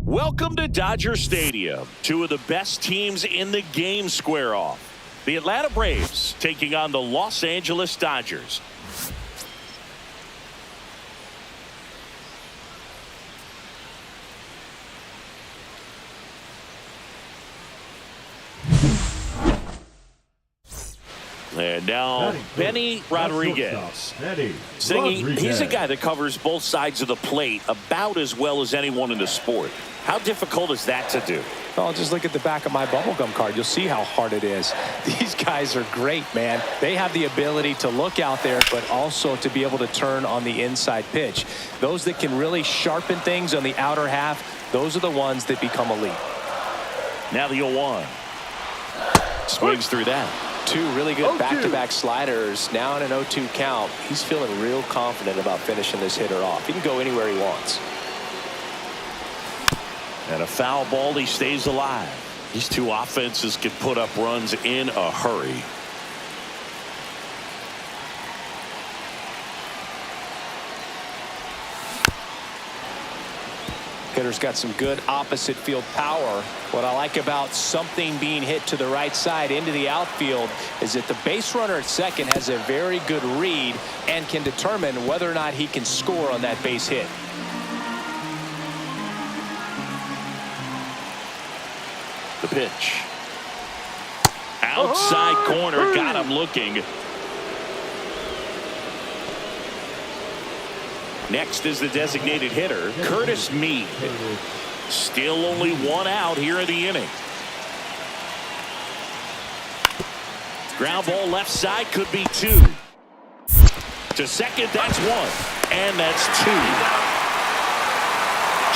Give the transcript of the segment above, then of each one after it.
Welcome to Dodger Stadium. Two of the best teams in the game square off. The Atlanta Braves taking on the Los Angeles Dodgers. And now, Benny Rodriguez. Singing, he's a guy that covers both sides of the plate about as well as anyone in the sport. How difficult is that to do? Oh, just look at the back of my bubblegum card. You'll see how hard it is. These guys are great, man. They have the ability to look out there, but also to be able to turn on the inside pitch. Those that can really sharpen things on the outer half, those are the ones that become elite. Now the 0-1. Swings through that. Two really good back-to-back sliders. Now in an 0-2 count. He's feeling real confident about finishing this hitter off. He can go anywhere he wants. And a foul ball, he stays alive. These two offenses can put up runs in a hurry. Hitter's got some good opposite field power. What I like about something being hit to the right side into the outfield is that the base runner at second has a very good read and can determine whether or not he can score on that base hit. The pitch. Outside corner, got him looking. Next is the designated hitter, Curtis Mead. Still only one out here in the inning. Ground ball left side, could be two. To second, that's one. And that's two.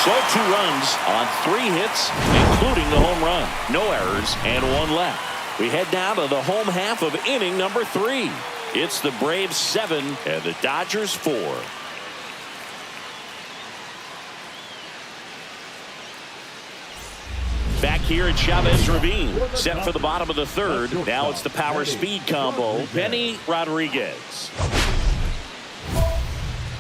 So 2 runs on 3 hits, including the home run. No errors and 1 left. We head down to the home half of inning number 3. It's the Braves 7 and the Dodgers 4. Back here at Chavez Ravine, set for the bottom of the 3rd. Now it's the power speed combo. Benny Rodriguez.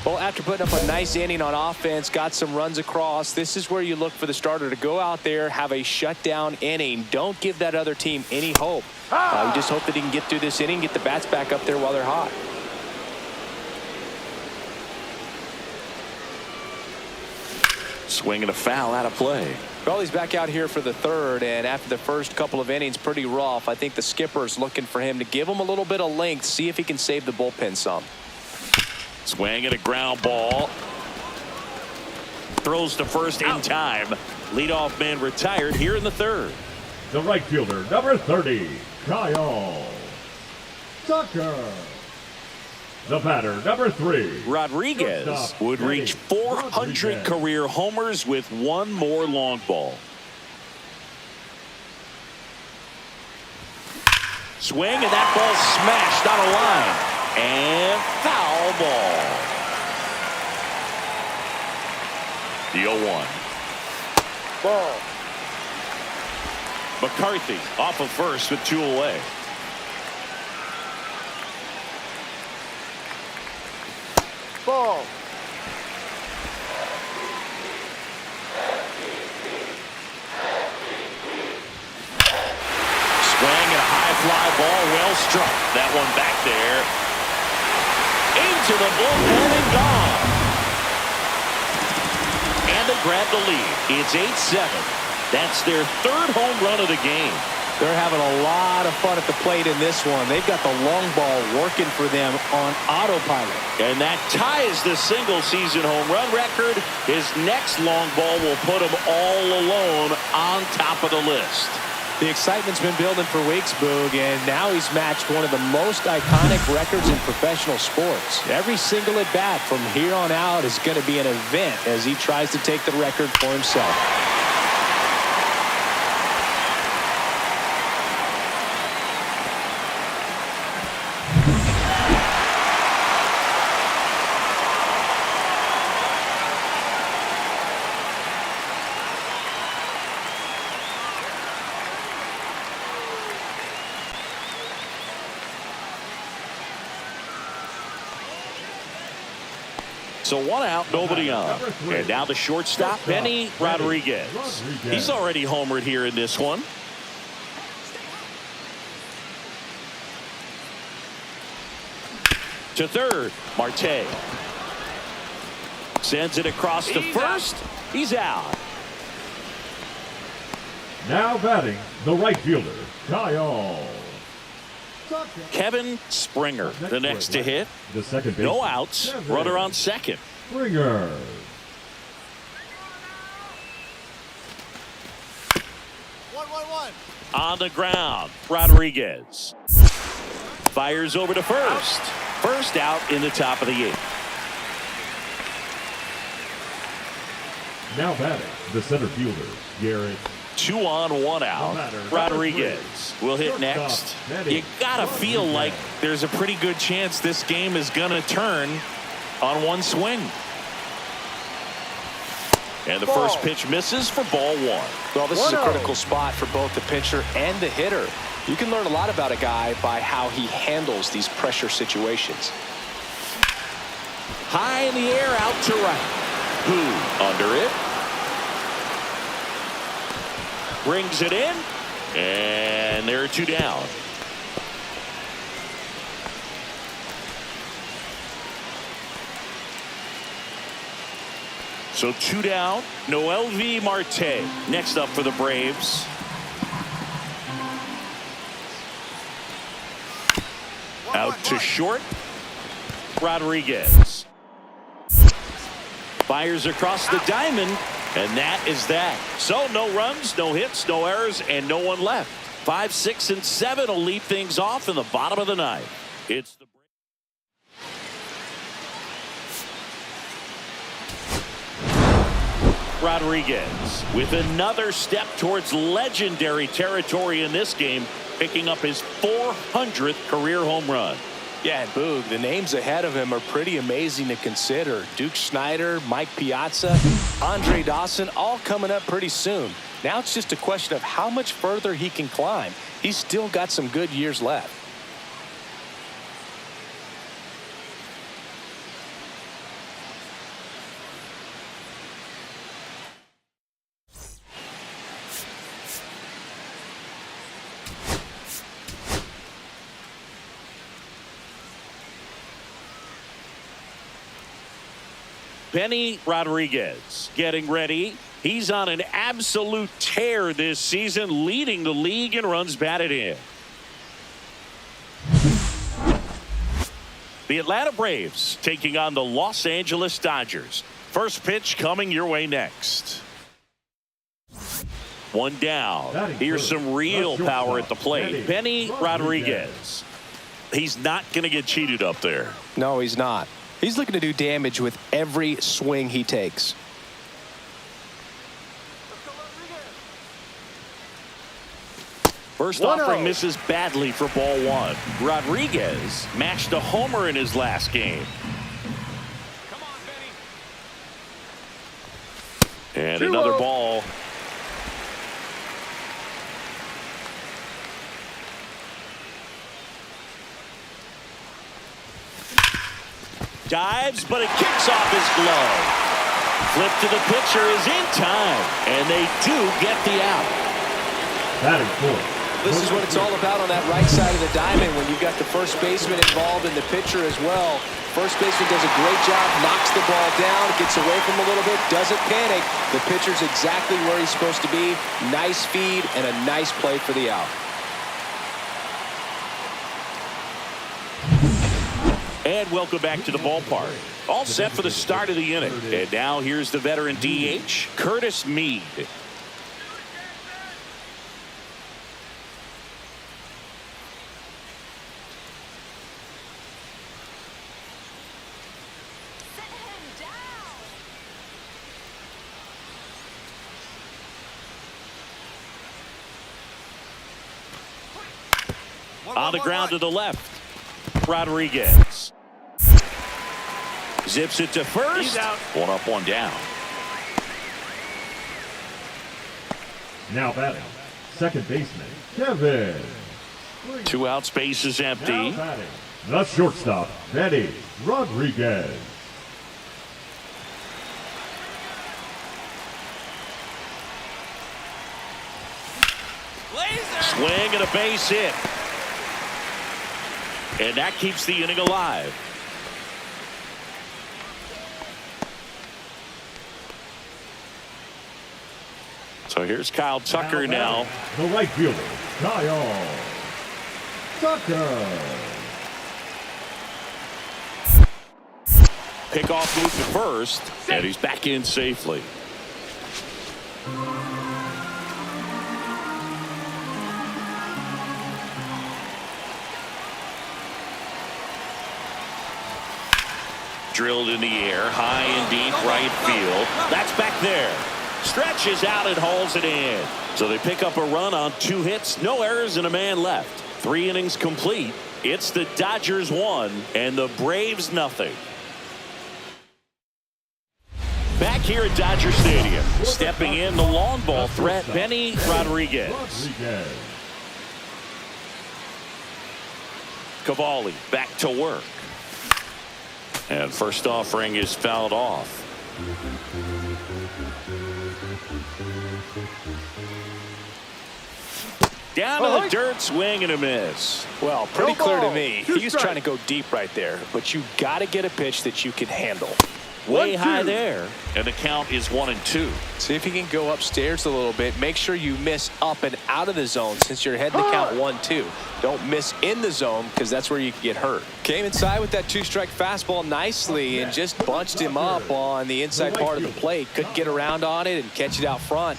Well, after putting up a nice inning on offense, got some runs across, this is where you look for the starter to go out there, have a shutdown inning. Don't give that other team any hope. You just hope that he can get through this inning, get the bats back up there while they're hot. Swinging a foul out of play. Well, he's back out here for the 3rd, and after the first couple of innings, pretty rough. I think the skipper's looking for him to give him a little bit of length, see if he can save the bullpen some. Swing and a ground ball. Throws to first in time. Leadoff man retired here in the 3rd. The right fielder, number 30, Kyle Tucker. The batter, number 3. Rodriguez would reach 400 career homers with 1 more long ball. Swing, and that ball smashed on a line. And foul ball. The 0-1. Ball. McCarthy off of first with 2 away. Ball. Swing and a high fly ball, well struck. That one back there. Into the bullpen and gone. And they grab the lead. It's 8-7. That's their third home run of the game. They're having a lot of fun at the plate in this one. They've got the long ball working for them on autopilot. And that ties the single-season home run record. His next long ball will put him all alone on top of the list. The excitement's been building for weeks, Boog, and now he's matched one of the most iconic records in professional sports. Every single at-bat from here on out is going to be an event as he tries to take the record for himself. So 1 out, nobody on. And now the shortstop, Benny Rodriguez. He's already homered here in this one. To third, Marte. Sends it across to first. He's out. Now batting, the right fielder, Kyle. Kevin Springer, the next to hit. The second base. No outs. Runner on second. Springer. On the ground, Rodriguez. Fires over to first. First out in the top of the 8th. Now batting, the center fielder, Garrett. 2 on, 1 out. Rodriguez will hit next. You gotta feel like there's a pretty good chance this game is gonna turn on one swing. And the first pitch misses for ball 1. Well, this is a critical spot for both the pitcher and the hitter. You can learn a lot about a guy by how he handles these pressure situations. High in the air, out to right. Who under it? Brings it in, and there are 2 down. So 2 down. MLB Marte next up for the Braves. Out to short. Rodriguez fires across the diamond, and that is that. So no runs, no hits, no errors, and no one left. 5, 6, and 7 will lead things off in the bottom of the 9th. It's the Rodriguez with another step towards legendary territory in this game, picking up his 400th career home run. Yeah, and Boog, the names ahead of him are pretty amazing to consider. Duke Snider, Mike Piazza, Andre Dawson, all coming up pretty soon. Now it's just a question of how much further he can climb. He's still got some good years left. Benny Rodriguez getting ready. He's on an absolute tear this season, leading the league in runs batted in. The Atlanta Braves taking on the Los Angeles Dodgers. First pitch coming your way next. 1 down. Here's some real power at the plate. Benny Rodriguez. He's not going to get cheated up there. No, he's not. He's looking to do damage with every swing he takes. First offering misses badly for ball 1. Rodriguez matched a homer in his last game. Come on, Benny. And another ball. Dives, but it kicks off his glove. Flip to the pitcher is in time, and they do get the out. Batting fourth. This is what it's all about on that right side of the diamond when you've got the first baseman involved and the pitcher as well. first baseman does a great job, knocks the ball down, gets away from him a little bit, doesn't panic. The pitcher's exactly where he's supposed to be. Nice feed and a nice play for the out. And welcome back to the ballpark. All set for the start of the inning. And now here's the veteran DH, Curtis Mead. On the ground to the left, Rodriguez. Zips it to first. He's out. One up, one down. Now batting, second baseman, Kevin. 2 out, space is Now empty. batting, the shortstop, Betty Rodriguez. Swing and a base hit. And that keeps the inning alive. So here's Kyle Tucker now. The right fielder, Kyle Tucker. Pickoff move to first, and he's back in safely. Drilled in the air, high and deep right field. That's back there. Stretches out and hauls it in. So they pick up a run on 2 hits, no errors, and a man left. 3 innings complete. It's the Dodgers 1 and the Braves nothing. Back here at Dodger Stadium, stepping in the long ball threat, Benny Rodriguez. Cavalli back to work. And first offering is fouled off. Down to the dirt, swing and a miss. Well, pretty No clear to ball. me. Two He was strikes. trying to go deep right there, but you got to get a pitch that you can handle. Way 1-2. high there. And the count is 1-2. See if you can go upstairs a little bit. Make sure you miss up and out of the zone since you're heading to count 1-2. Don't miss in the zone because that's where you can get hurt. Came inside with that 2-strike fastball nicely and just bunched him up on the inside part of the plate. Couldn't get around on it and catch it out front.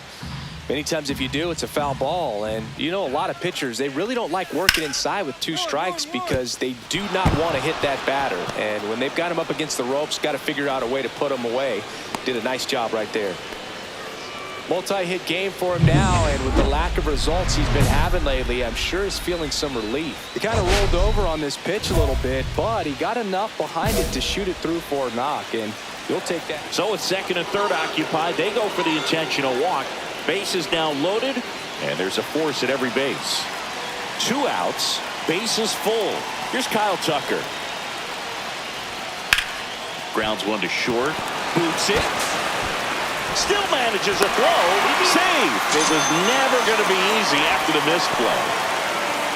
Many times if you do, it's a foul ball. And you know, a lot of pitchers, they really don't like working inside with 2 strikes because they do not want to hit that batter. And when they've got him up against the ropes, got to figure out a way to put him away. Did a nice job right there. Multi-hit game for him now, and with the lack of results he's been having lately, I'm sure he's feeling some relief. He kind of rolled over on this pitch a little bit, but he got enough behind it to shoot it through for a knock, and you'll take that. So it's second and third occupied. They go for the intentional walk. Base is now loaded, and there's a force at every base. 2 outs, bases full. Here's Kyle Tucker. Grounds one to short. Boots it. Still manages a throw. Save. It was never going to be easy after the misplay.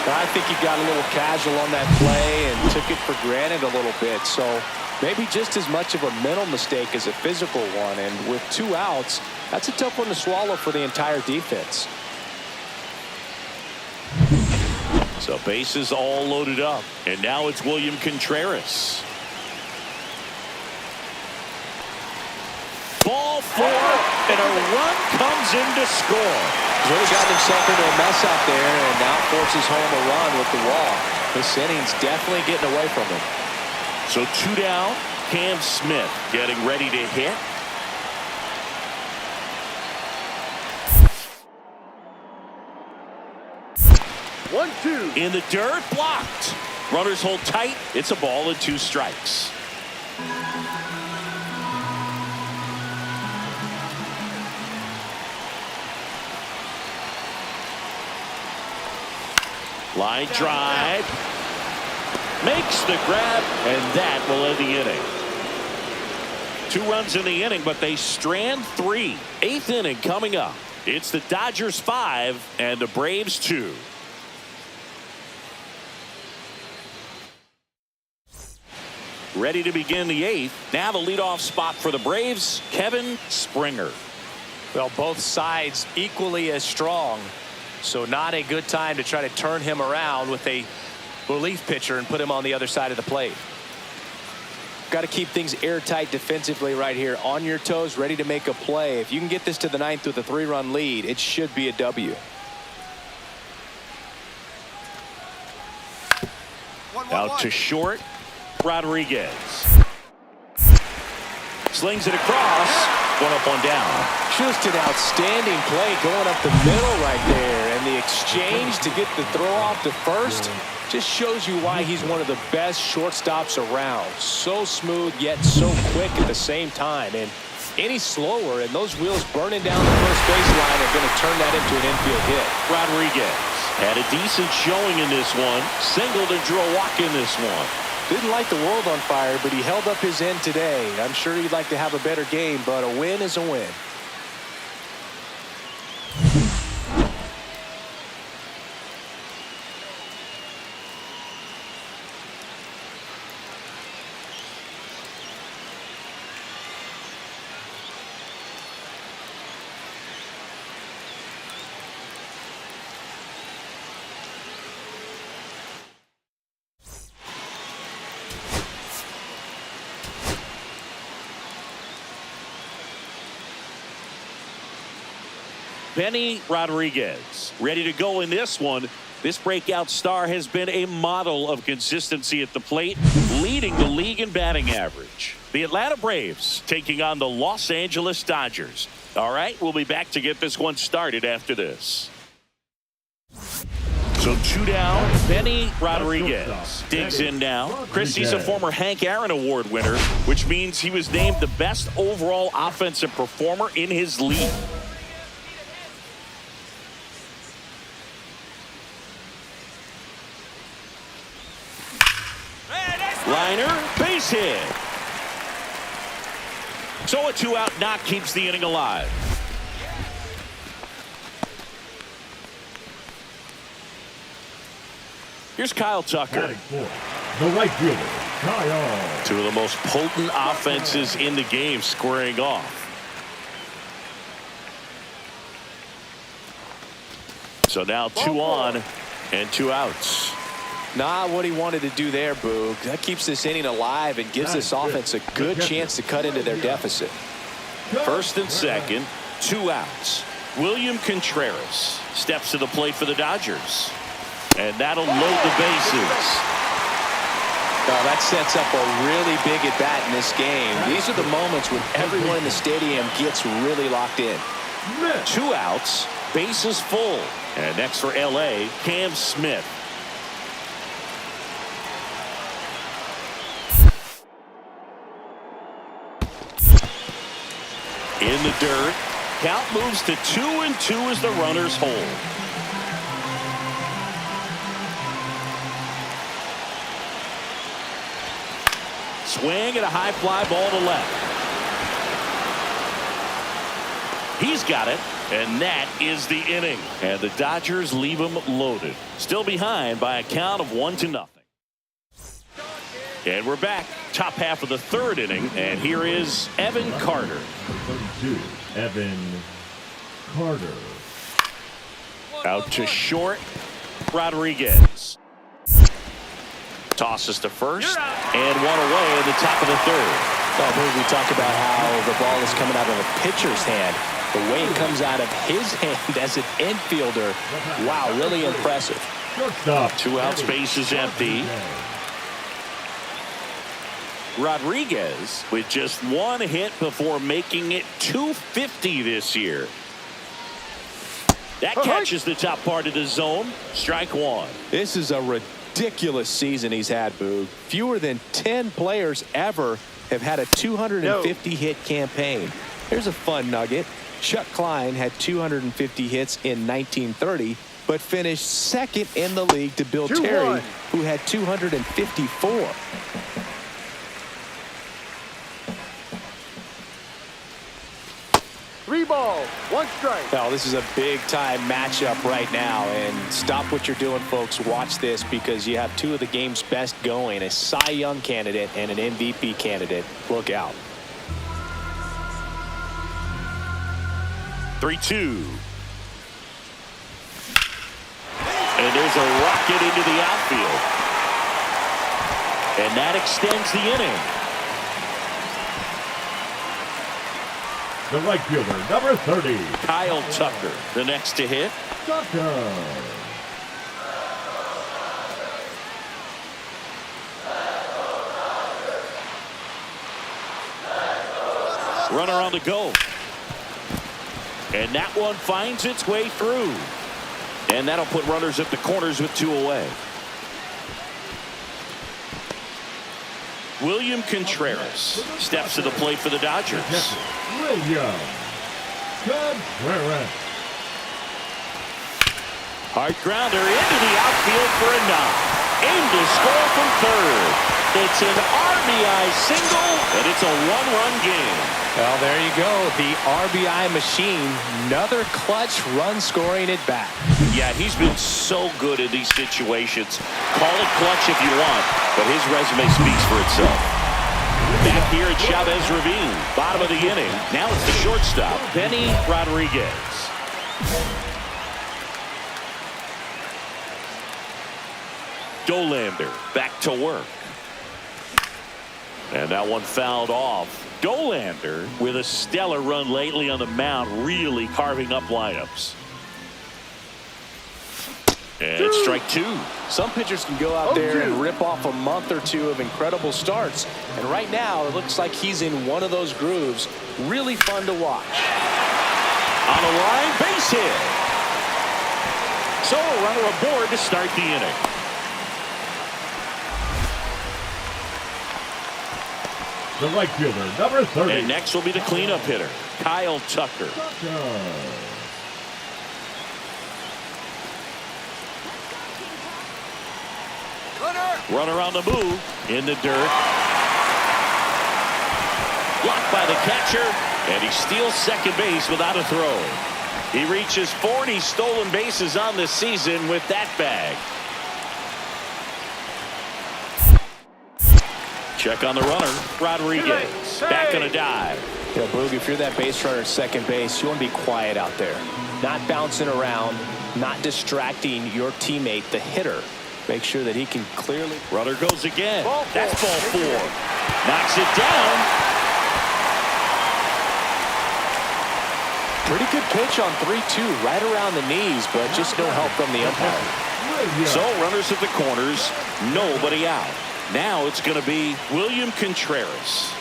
I think he got a little casual on that play and took it for granted a little bit. So maybe just as much of a mental mistake as a physical one. And with 2 outs, that's a tough one to swallow for the entire defense. So bases all loaded up. And now it's William Contreras. Ball 4, and a run comes in to score. He's really gotten himself into a mess out there and now forces home a run with the walk. This inning's definitely getting away from him. So 2 down. Cam Smith getting ready to hit. One, two. In the dirt, blocked. Runners hold tight. It's a ball and 2 strikes. Line drive. Makes the grab, and that will end the inning. 2 runs in the inning, but they strand 3. 8th inning coming up. It's the Dodgers 5 and the Braves 2. Ready to begin the 8th. Now the leadoff spot for the Braves, Kevin Springer. Well, both sides equally as strong. So not a good time to try to turn him around with a relief pitcher and put him on the other side of the plate. Got to keep things airtight defensively right here. On your toes, ready to make a play. If you can get this to the 9th with a 3-run lead, it should be a W. Out to short, Rodriguez. Slings it across. One up, one down. Just an outstanding play going up the middle right there. And the exchange to get the throw off to first just shows you why he's one of the best shortstops around. So smooth, yet so quick at the same time. And any slower, and those wheels burning down the first baseline are going to turn that into an infield hit. Rodriguez had a decent showing in this one. Singled and drew a walk in this one. Didn't light the world on fire, but he held up his end today. I'm sure he'd like to have a better game, but a win is a win. Benny Rodriguez ready to go in this one. This breakout star has been a model of consistency at the plate, leading the league in batting average. The Atlanta Braves taking on the Los Angeles Dodgers. All right, we'll be back to get this one started after this. So 2 down, Benny Rodriguez digs in now. Chris, he's a former Hank Aaron Award winner, which means he was named the best overall offensive performer in his league. Liner, base hit. So a 2-out knock keeps the inning alive. Here's Kyle Tucker. The right fielder, Kyle. Two of the most potent offenses in the game squaring off. So now 2 on and 2 outs. Not what he wanted to do there, Boog. That keeps this inning alive and gives this offense a good chance to cut into their deficit. First and second, 2 outs. William Contreras steps to the plate for the Dodgers. And that'll load the bases. Well, that sets up a really big at bat in this game. These are the moments when everyone in the stadium gets really locked in. 2 outs, bases full. And next for LA, Cam Smith. In the dirt, count moves to 2-2 as the runners hold. Swing and a high fly ball to left. He's got it, and that is the inning. And the Dodgers leave him loaded. Still behind by a count of 1-0. And we're back. Top half of the 3rd inning, and here is Evan Carter. 32, Evan Carter. Out to short, Rodriguez. Tosses to first, and 1 away in the top of the 3rd. Well, we talk about how the ball is coming out of a pitcher's hand. The way it comes out of his hand as an infielder, wow, really impressive. 2 outs, base is empty. Rodriguez with just 1 hit before making it 250 this year. That catches the top part of the zone. Strike 1. This is a ridiculous season he's had, Boog. Fewer than 10 players ever have had a 250 hit campaign. Here's a fun nugget. Chuck Klein had 250 hits in 1930, but finished 2nd in the league to Bill Terry, who had 254. 3 balls, 1 strike. Now, this is a big-time matchup right now, and stop what you're doing, folks. Watch this, because you have two of the game's best going, a Cy Young candidate and an MVP candidate. Look out. 3-2. And there's a rocket into the outfield. And that extends the inning. The right fielder, number 30. Kyle Tucker, the next to hit. Tucker. Runner on the go. And that one finds its way through. And that'll put runners at the corners with 2 away. William Contreras steps to the plate for the Dodgers. William Contreras. Hard grounder into the outfield for a knock. Aim to score from third. It's an RBI single, and it's a 1-run game. Well, there you go. The RBI machine. Another clutch run scoring at bat. Yeah, he's been so good in these situations. Call it clutch if you want, but his resume speaks for itself. Back here at Chavez Ravine, bottom of the inning. Now it's the shortstop, Benny Rodriguez. Dolander back to work. And that one fouled off. Dolander, with a stellar run lately on the mound, really carving up lineups. And strike 2. Some pitchers can go out there and rip off a month or 2 of incredible starts. And right now, it looks like he's in one of those grooves. Really fun to watch. On the line, base hit. So a runner aboard to start the inning. The right fielder, number 30. And next will be the cleanup hitter, Kyle Tucker. Runner on the move, in the dirt. Blocked by the catcher, and he steals second base without a throw. He reaches 40 stolen bases on the season with that bag. Check on the runner, Rodriguez. Back on a dive. You know, Boog, if you're that base runner at second base, you want to be quiet out there. Not bouncing around, not distracting your teammate, the hitter. Make sure that he can clearly. Runner goes again. That's ball 4. Knocks it down. Pretty good pitch on 3-2, right around the knees, but just no help from the umpire. So runners at the corners, nobody out. Now it's going to be William Contreras.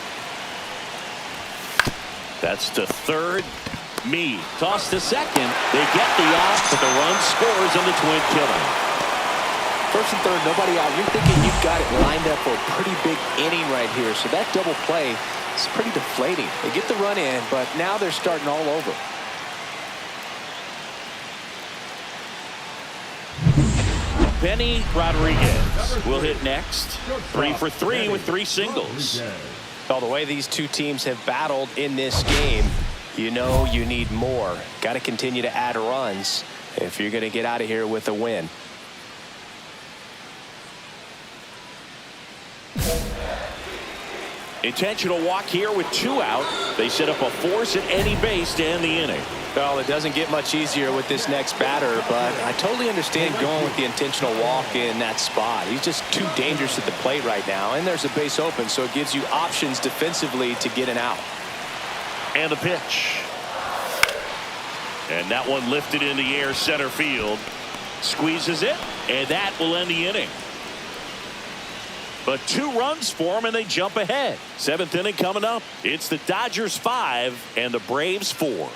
That's to third. Me. Toss to second. They get the out, but the run scores on the twin killer. First and third, nobody out. You're thinking you've got it lined up for a pretty big inning right here. So that double play is pretty deflating. They get the run in, but now they're starting all over. Benny Rodriguez will hit next. 3 for 3 with 3 singles. Well, the way these two teams have battled in this game, you know you need more. Got to continue to add runs if you're going to get out of here with a win. Intentional walk here with 2 out. They set up a force at any base to end the inning. Well, it doesn't get much easier with this next batter, but I totally understand going with the intentional walk in that spot. He's just too dangerous at the plate right now, and there's a base open, so it gives you options defensively to get an out. And the pitch. And that one lifted in the air center field. Squeezes it, and that will end the inning. But 2 runs for them, and they jump ahead. 7th inning coming up. It's the Dodgers 5 and the Braves 4.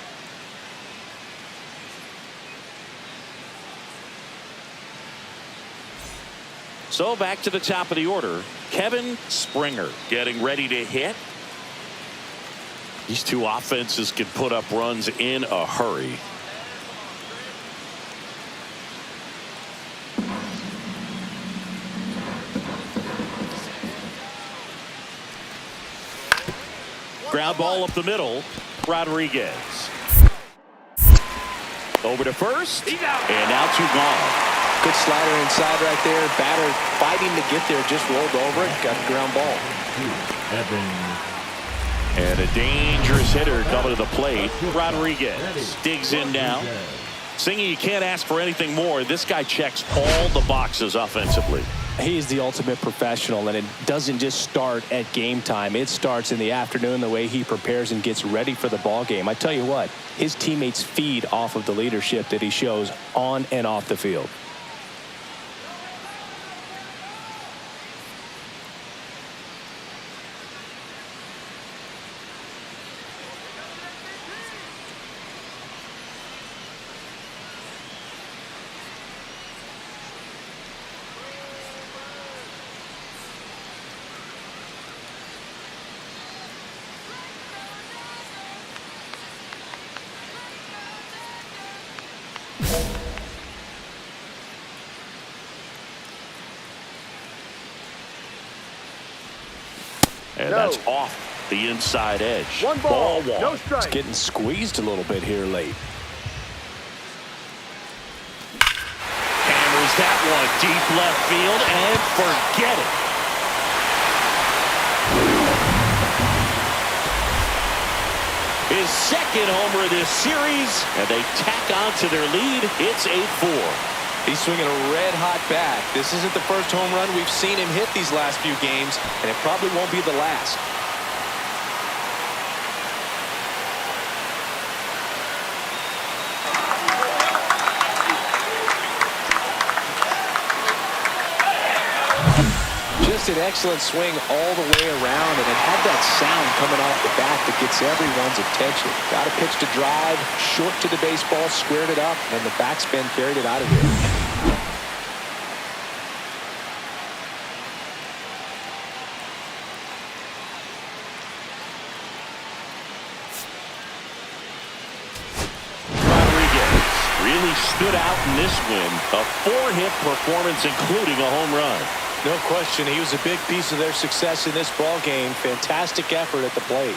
So back to the top of the order. Kevin Springer getting ready to hit. These two offenses can put up runs in a hurry. Ground ball up the middle. Rodriguez. Over to first. And now 2 gone. Good slider inside right there. Batter fighting to get there. Just rolled over it. Got the ground ball. Evans. And a dangerous hitter coming to the plate. Rodriguez digs in now. Singing, you can't ask for anything more. This guy checks all the boxes offensively. He's the ultimate professional, and it doesn't just start at game time. It starts in the afternoon, the way he prepares and gets ready for the ball game. I tell you what, his teammates feed off of the leadership that he shows on and off the field. And that's off the inside edge. One ball, one. no strike. It's getting squeezed a little bit here late. Hammers that one deep left field and forget it. His second homer of this series, and they tack on to their lead. It's 8-4. He's swinging a red-hot bat. This isn't the first home run we've seen him hit these last few games, and it probably won't be the last. Just an excellent swing all the way around, and it had that sound coming off the bat that gets everyone's attention. Got a pitch to drive, short to the baseball, squared it up, and the backspin carried it out of here. Really stood out in this win. A 4-hit performance, including a home run. No question, he was a big piece of their success in this ball game. Fantastic effort at the plate.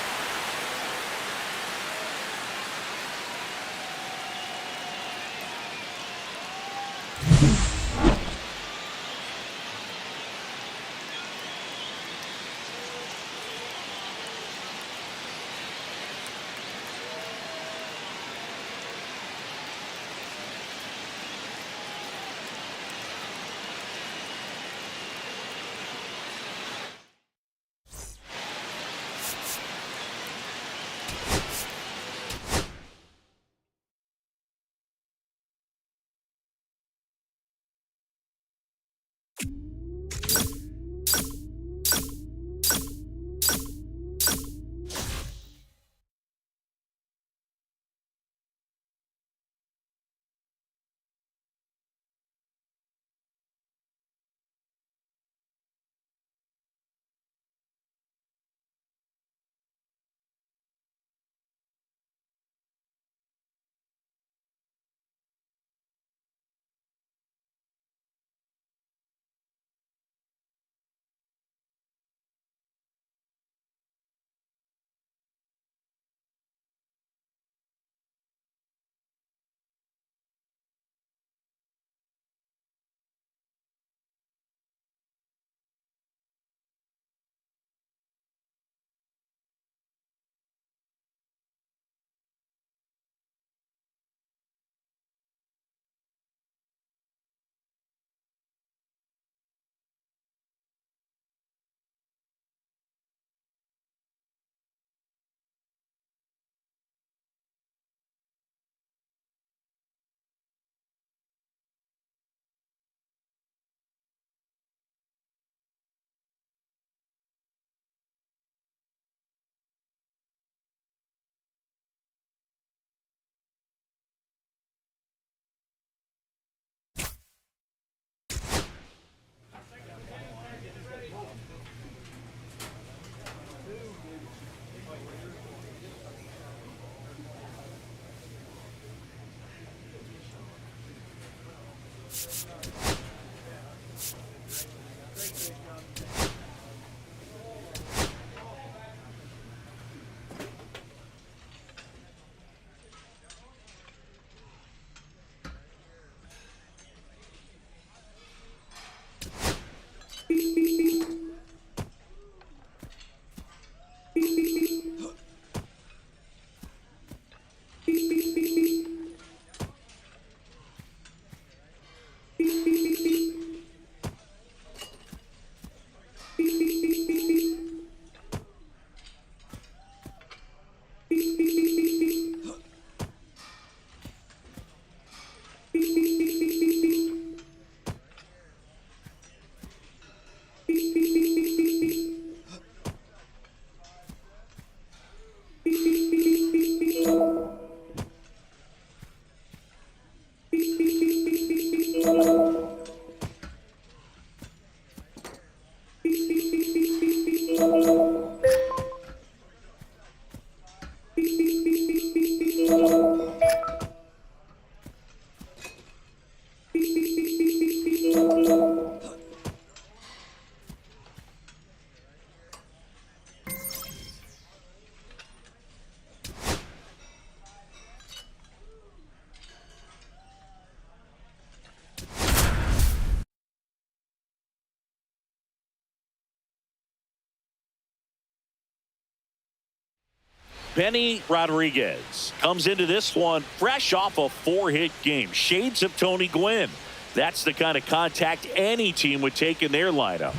Benny Rodriguez comes into this one fresh off a 4-hit game. Shades of Tony Gwynn. That's the kind of contact any team would take in their lineup.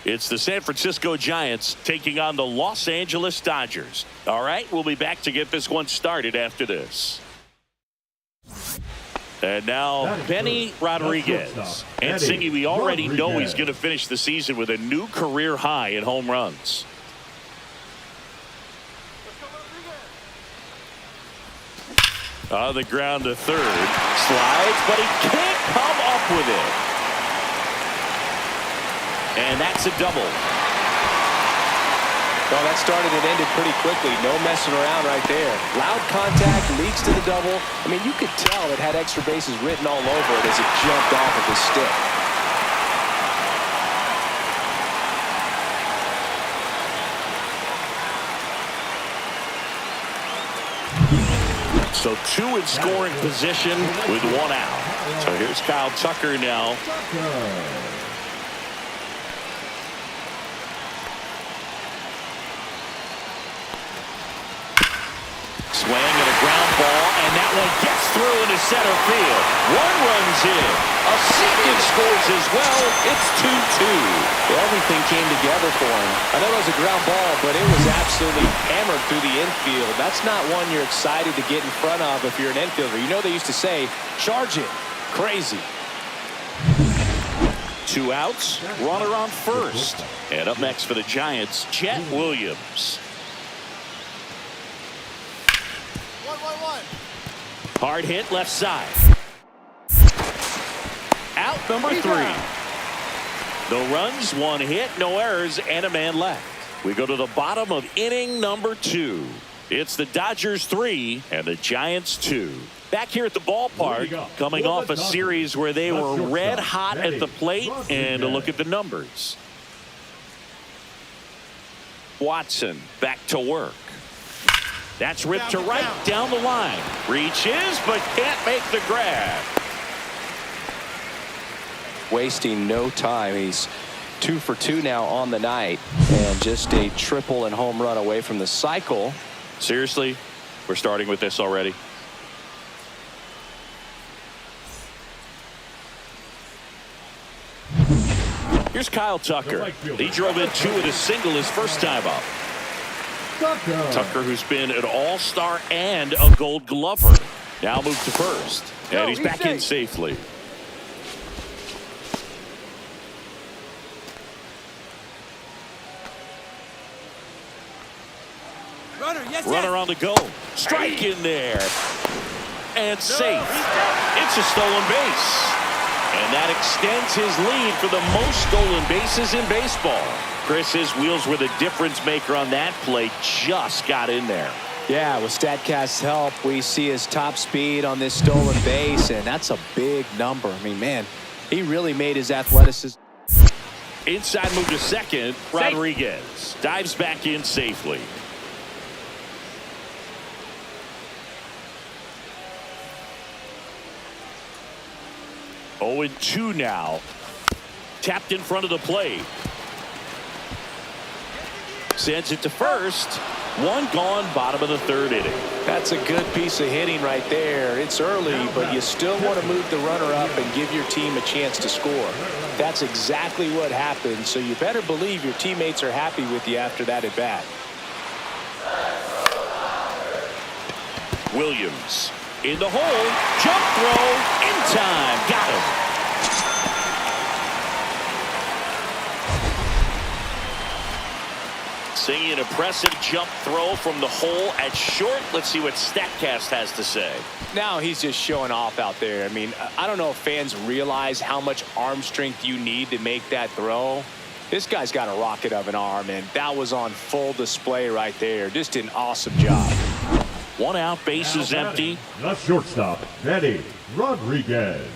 It's the San Francisco Giants taking on the Los Angeles Dodgers. All right, we'll be back to get this one started after this. And now Benny Rodriguez. And Singy, we already know he's going to finish the season with a new career high in home runs. On the ground to third. Slides, but he can't come up with it. And that's a double. Well, that started and ended pretty quickly. No messing around right there. Loud contact leads to the double. I mean, you could tell it had extra bases written all over it as it jumped off of his stick. So 2 in scoring position with 1 out. So here's Kyle Tucker now. Swing and a ground ball, and that one gets through into center field. 1 runs in. A second scores as well. It's 2-2. Everything came together for him. I know it was a ground ball, but it was absolutely hammered through the infield. That's not one you're excited to get in front of if you're an infielder. You know they used to say, charge it. Crazy. 2 outs, runner on first. And up next for the Giants, Chet Williams. 1-1-1. Hard hit left side. Out number 3. No runs, 1 hit, no errors, and a man left. We go to the bottom of inning number 2. It's the Dodgers 3 and the Giants 2. Back here at the ballpark, coming off a series where they were red hot at the plate, and a look at the numbers. Watson back to work. That's ripped to right down the line. Reaches, but can't make the grab. Wasting no time. He's 2 for 2 now on the night, and just a triple and home run away from the cycle. Seriously, we're starting with this already. Here's Kyle Tucker. He drove in 2 with a single his first time up. Tucker, who's been an all-star and a Gold Glover. Now moved to first, and he's back in safely. Runner on the go. Strike in there. And safe. It's a stolen base. And that extends his lead for the most stolen bases in baseball. Chris, his wheels were the difference maker on that play. Just got in there. Yeah, with StatCast's help, we see his top speed on this stolen base, and that's a big number. I mean, man, he really made his athleticism. Inside move to second. Rodriguez dives back in safely. Oh, 0-2 now. tapped in front of the plate. Sends it to first. One gone, bottom of the third inning. That's a good piece of hitting right there. It's early, but you still want to move the runner up and give your team a chance to score. That's exactly what happened, so you better believe your teammates are happy with you after that at bat. Williams in the hole. Jump throw in time. Got him. Seeing an impressive jump throw from the hole at short. Let's see what StatCast has to say. Now he's just showing off out there. I mean, I don't know if fans realize how much arm strength you need to make that throw. This guy's got a rocket of an arm, and that was on full display right there. Just an awesome job. One out, base is empty. The shortstop, Eddie Rodriguez.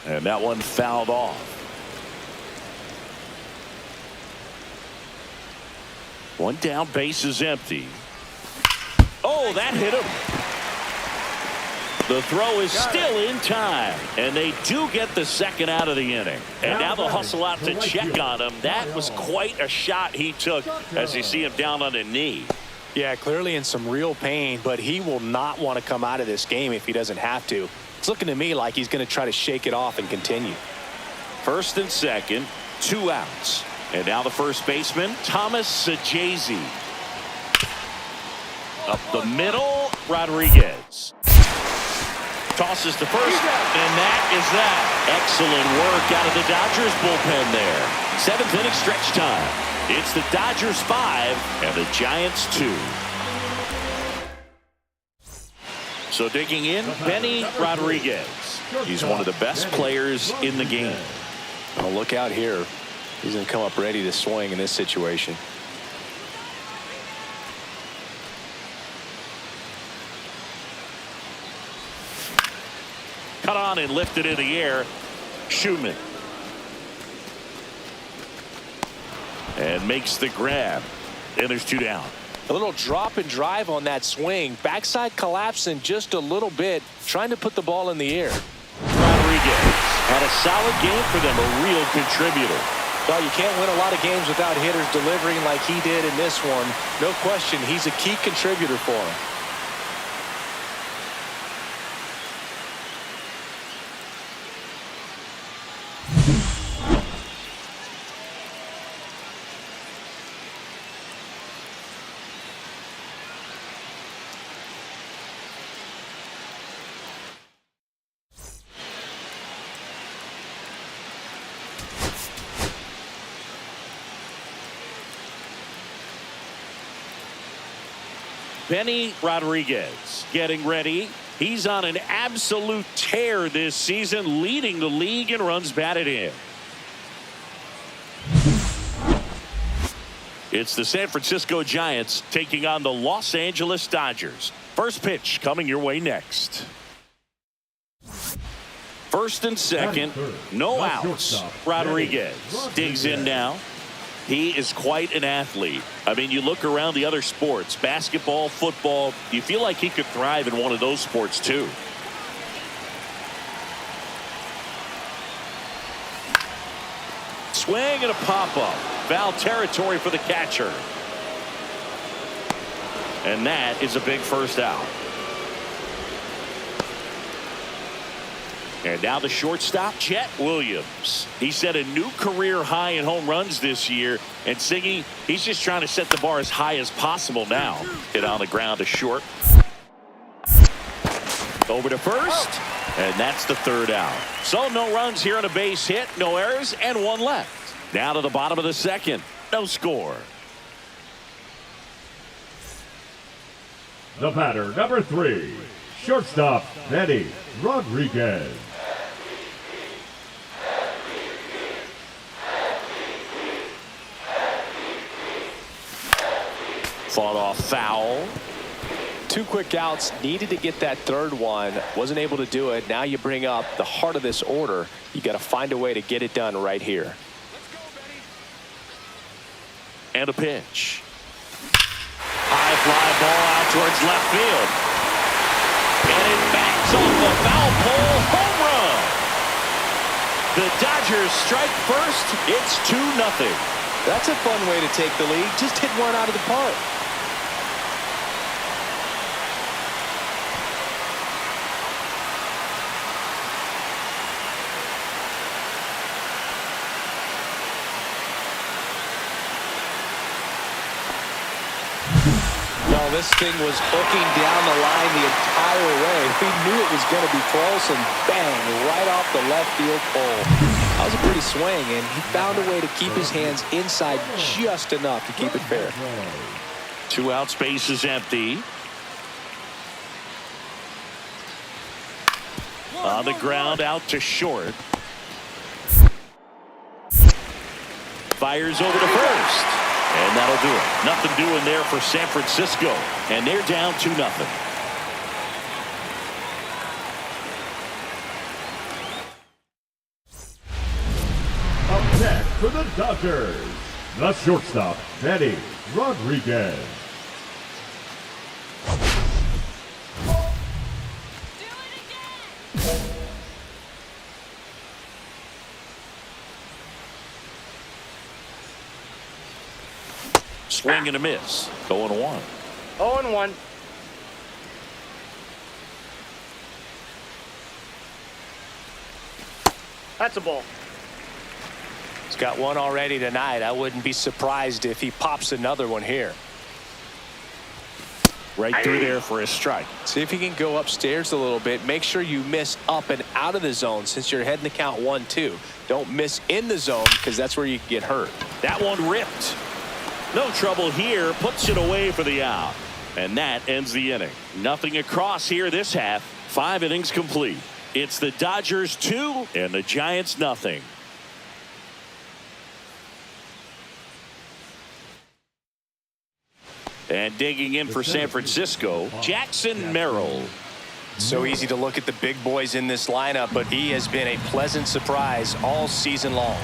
And that one fouled off. One down, base is empty. Oh, that hit him. The throw is still in time, and they do get the second out of the inning. And now they'll hustle out to check on him. That was quite a shot he took as you see him down on a knee. Yeah, clearly in some real pain, but he will not want to come out of this game if he doesn't have to. It's looking to me like he's going to try to shake it off and continue. First and second, 2 outs. And now the first baseman, Thomas Sajazi. Up the middle, Rodriguez. Tosses to first, and that is that. Excellent work out of the Dodgers bullpen there. 7th inning stretch time. It's the Dodgers 5 and the Giants 2. So digging in, Benny Rodriguez. He's one of the best players in the game. Oh, look out here. He's going to come up ready to swing in this situation. Cut on and lifted in the air. Schumann. And makes the grab. And there's 2 down. A little drop and drive on that swing. Backside collapsing just a little bit, trying to put the ball in the air. Rodriguez had a solid game for them, a real contributor. Well, you can't win a lot of games without hitters delivering like he did in this one. No question, he's a key contributor for him. Benny Rodriguez getting ready. He's on an absolute tear this season, leading the league in runs batted in. It's the San Francisco Giants taking on the Los Angeles Dodgers. First pitch coming your way next. First and second, no outs. Rodriguez digs in now. He is quite an athlete. I mean, you look around the other sports, basketball, football, you feel like he could thrive in one of those sports too. Swing and a pop-up. Foul territory for the catcher. And that is a big first out. And now the shortstop, Chet Williams. He set a new career high in home runs this year. And Siggy, he's just trying to set the bar as high as possible now. Hit on the ground to short. Over to first. And that's the third out. So no runs here on a base hit, no errors, and 1 left. Now to the bottom of the second. No score. The batter, number 3, shortstop, Eddie Rodriguez. Fought off foul. 2 quick outs, needed to get that third one, wasn't able to do it. Now you bring up the heart of this order. You got to find a way to get it done right here. And a pitch. High fly ball out towards left field. And it bangs off the foul pole. Home run. The Dodgers strike first. It's 2-0. That's a fun way to take the lead. Just hit one out of the park. This thing was hooking down the line the entire way. We knew it was going to be close, and bang, right off the left field pole. That was a pretty swing, and he found a way to keep his hands inside just enough to keep it fair. 2 out, space is empty. On the ground, out to short. Fires over to first. And that'll do it. Nothing doing there for San Francisco. And they're down 2-0. Up next for the Dodgers, the shortstop, Eddie Rodriguez. Swing and a miss. 0-1. 0-1. That's a ball. He's got one already tonight. I wouldn't be surprised if he pops another one here. Right through there for a strike. See if he can go upstairs a little bit. Make sure you miss up and out of the zone since you're heading to count 1-2. Don't miss in the zone because that's where you can get hurt. That one ripped. No trouble here. Puts it away for the out. And that ends the inning. Nothing across here this half. 5 innings complete. It's the Dodgers 2 and the Giants nothing. And digging in for San Francisco, Jackson Merrill. So easy to look at the big boys in this lineup, but he has been a pleasant surprise all season long.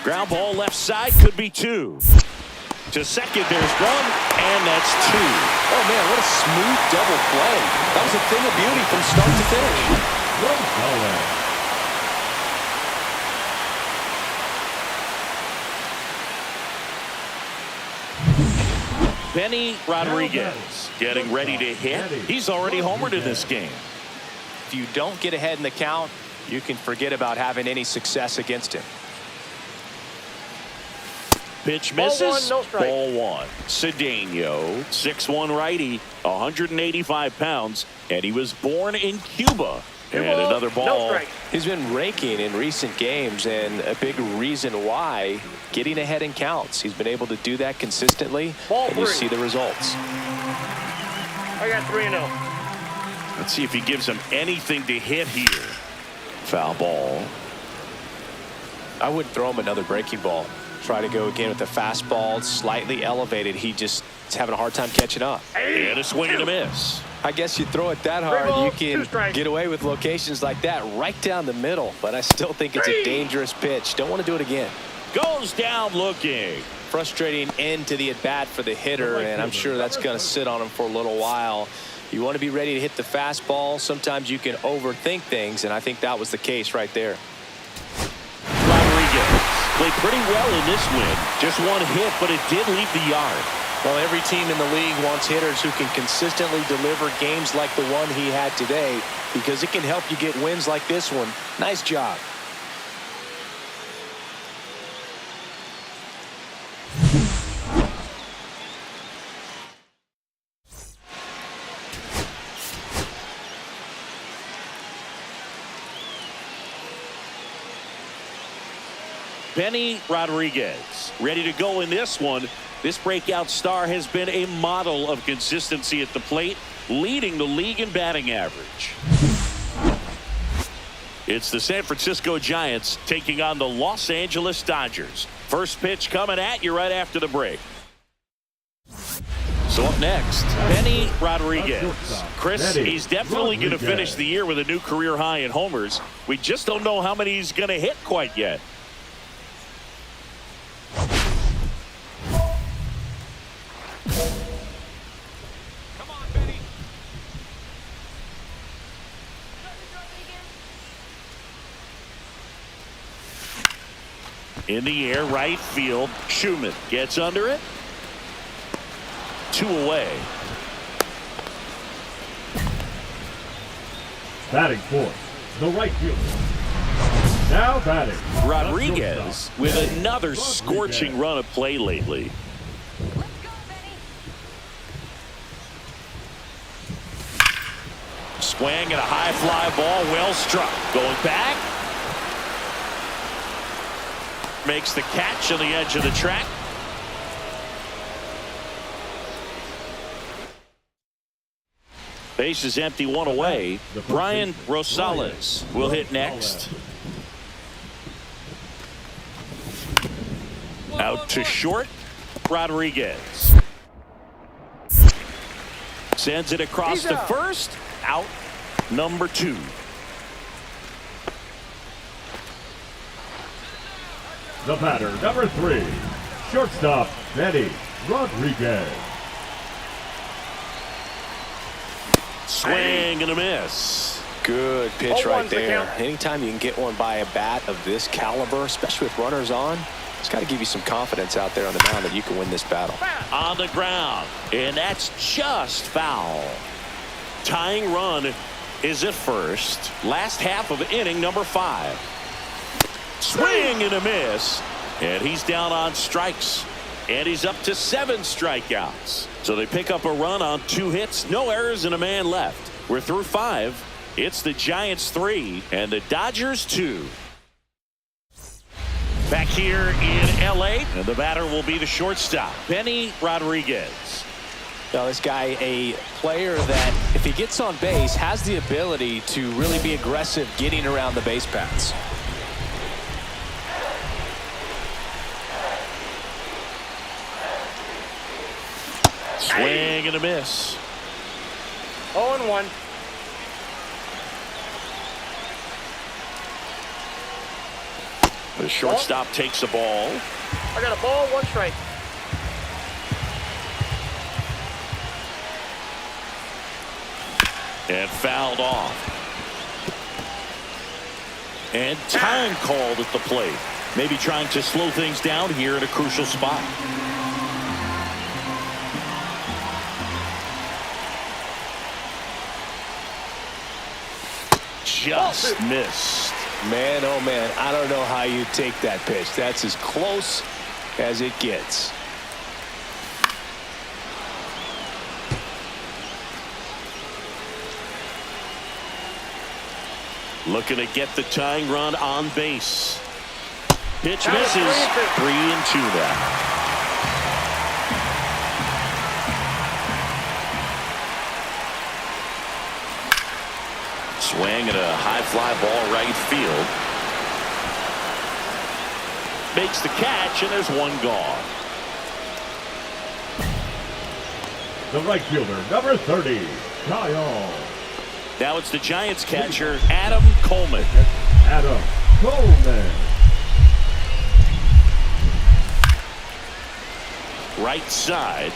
Ground ball left side, could be 2. To second, there's 1, and that's 2. Oh, man, what a smooth double play. That was a thing of beauty from start to finish. Benny Rodriguez getting ready to hit. He's already homered in this game. If you don't get ahead in the count, you can forget about having any success against him. Pitch misses. Ball 1, no strike. Ball 1. Cedeno, 6'1" righty, 185 pounds, and he was born in Cuba. And another ball. No strike. He's been raking in recent games, and a big reason why, getting ahead in counts. He's been able to do that consistently, and you see the results. I got 3-0. Let's see if he gives him anything to hit here. Foul ball. I wouldn't throw him another breaking ball. Try to go again with the fastball, slightly elevated. He just is having a hard time catching up. And a swing and a miss. I guess you throw it that hard, you can get away with locations like that right down the middle. But I still think it's a dangerous pitch. Don't want to do it again. Goes down looking. Frustrating end to the at-bat for the hitter, and I'm sure that's going to sit on him for a little while. You want to be ready to hit the fastball. Sometimes you can overthink things, and I think that was the case right there. Rodriguez played pretty well in this win. Just one hit, but it did leave the yard. Well, every team in the league wants hitters who can consistently deliver games like the one he had today, because it can help you get wins like this one. Nice job. Benny Rodriguez ready to go in this one. This breakout star has been a model of consistency at the plate, leading the league in batting average. It's the San Francisco Giants taking on the Los Angeles Dodgers. First pitch coming at you right after the break. So up next, Benny Rodriguez. Chris, he's definitely going to finish the year with a new career high in homers. We just don't know how many he's going to hit quite yet. In the air, right field. Schumann gets under it. 2 away. Batting fourth, the right fielder. Now batting, Rodriguez with another scorching run of play lately. Swing and a high fly ball, well struck. Going back. Makes the catch on the edge of the track. Base is empty, 1 away. Brian Rosales will hit next. Out to short. Rodriguez sends it across to first. Out number 2. The batter, number 3, shortstop, Benny Rodriguez. Swing and a miss. Good pitch right 0-1's the there. count. Anytime you can get one by a bat of this caliber, especially with runners on, it's got to give you some confidence out there on the mound that you can win this battle. On the ground, and that's just foul. Tying run is at first. Last half of inning number 5. Swing and a miss, and he's down on strikes, and he's up to 7 strikeouts. So they pick up a run on 2 hits, no errors, and a man left. We're through 5. It's the Giants 3 and the Dodgers 2. Back here in LA, and the batter will be the shortstop, Benny Rodriguez. Now, this guy, a player that, if he gets on base, has the ability to really be aggressive getting around the base paths. Swing and a miss. 0-1. The shortstop takes a ball. I got a ball, 1 strike. And fouled off. And time called at the plate. Maybe trying to slow things down here in a crucial spot. Just missed. Man, oh man, I don't know how you take that pitch. That's as close as it gets. Looking to get the tying run on base. Pitch misses. 3-2 now. Swing and a high fly ball right field. Makes the catch, and there's 1 gone. The right fielder, number 30, Kyle. Now it's the Giants catcher, Adam Coleman. Adam Coleman. Right side.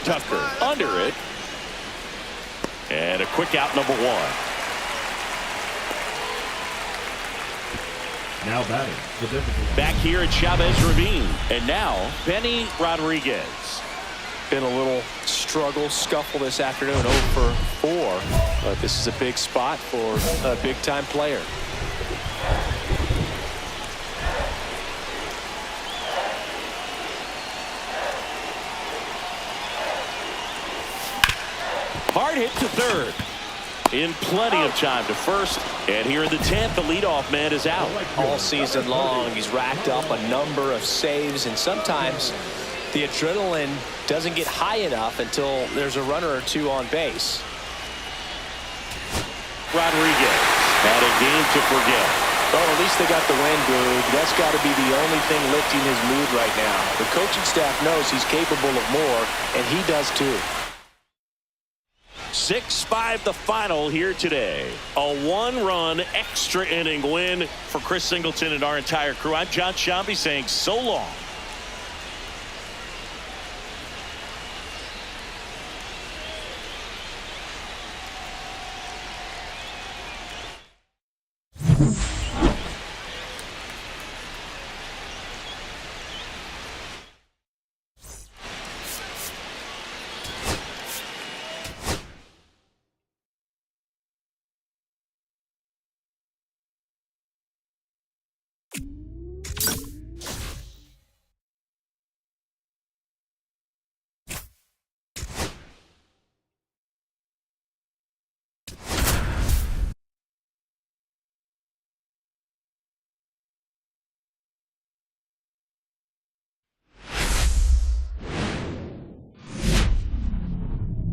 Tucker under it. And a quick out, number 1. Now batting, the difficult. Back here at Chavez Ravine. And now, Benny Rodriguez. Been a little struggle, scuffle this afternoon, 0 for 4. But this is a big spot for a big-time player. Hard hit to third. In plenty of time to first. And here in the 10th, the leadoff man is out. All season long, he's racked up a number of saves, and sometimes the adrenaline doesn't get high enough until there's a runner or 2 on base. Rodriguez had a game to forget. Well, at least they got the win, Boog. That's got to be the only thing lifting his mood right now. The coaching staff knows he's capable of more, and he does too. 6-5 the final here today. A 1-run extra inning win for Chris Singleton and our entire crew. I'm John Shambi saying so long.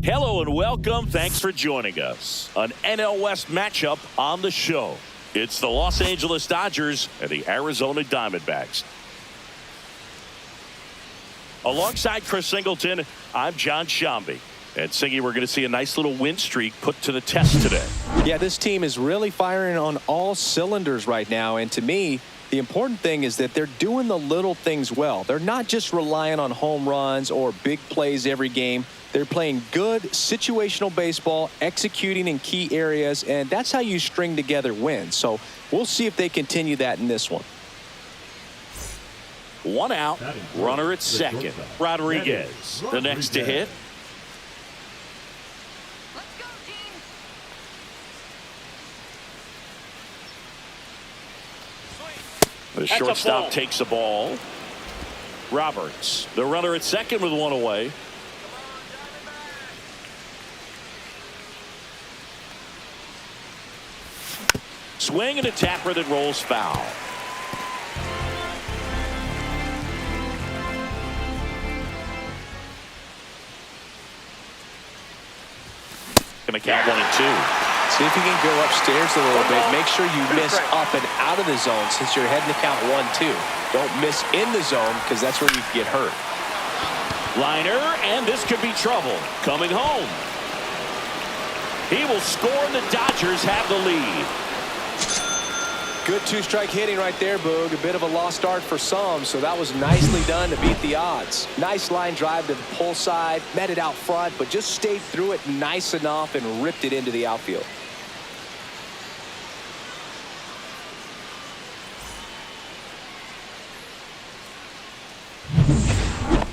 Hello and welcome. Thanks for joining us. An NL West matchup on the show. It's the Los Angeles Dodgers and the Arizona Diamondbacks. Alongside Chris Singleton, I'm John Shambi. And Singy, we're going to see a nice little win streak put to the test today. Yeah, this team is really firing on all cylinders right now. And to me, the important thing is that they're doing the little things well. They're not just relying on home runs or big plays every game. They're playing good situational baseball, executing in key areas, and that's how you string together wins. So we'll see if they continue that in this one. One out, runner at second. Rodriguez, the next to hit. The shortstop takes the ball. Roberts, the runner at second with one away. Swing and a tapper that rolls foul. Gonna count 1-2. See if you can go upstairs a little bit. Make sure you miss up and out of the zone since you're heading to count 1-2. Don't miss in the zone because that's where you can get hurt. Liner, and this could be trouble. Coming home. He will score, and the Dodgers have the lead. Good two-strike hitting right there, Boog. A bit of a lost start for some, so that was nicely done to beat the odds. Nice line drive to the pull side, met it out front, but just stayed through it nice enough and ripped it into the outfield.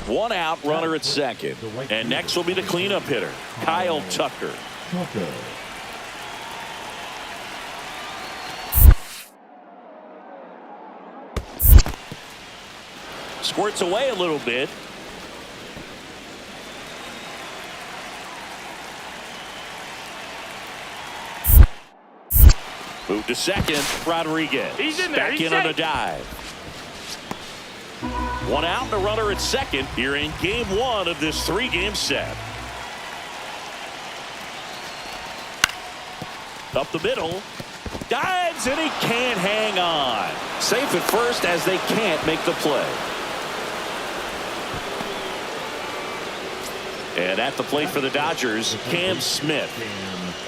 One out, runner at second. And next will be the cleanup hitter, Kyle Tucker. Squirts away a little bit. Move to second. Rodriguez. He's in there. Back He's in on safe. a dive. One out and a runner at second here in game one of this three-game set. Up the middle. Dives and he can't hang on. Safe at first as they can't make the play. And at the plate for the Dodgers, Cam Smith.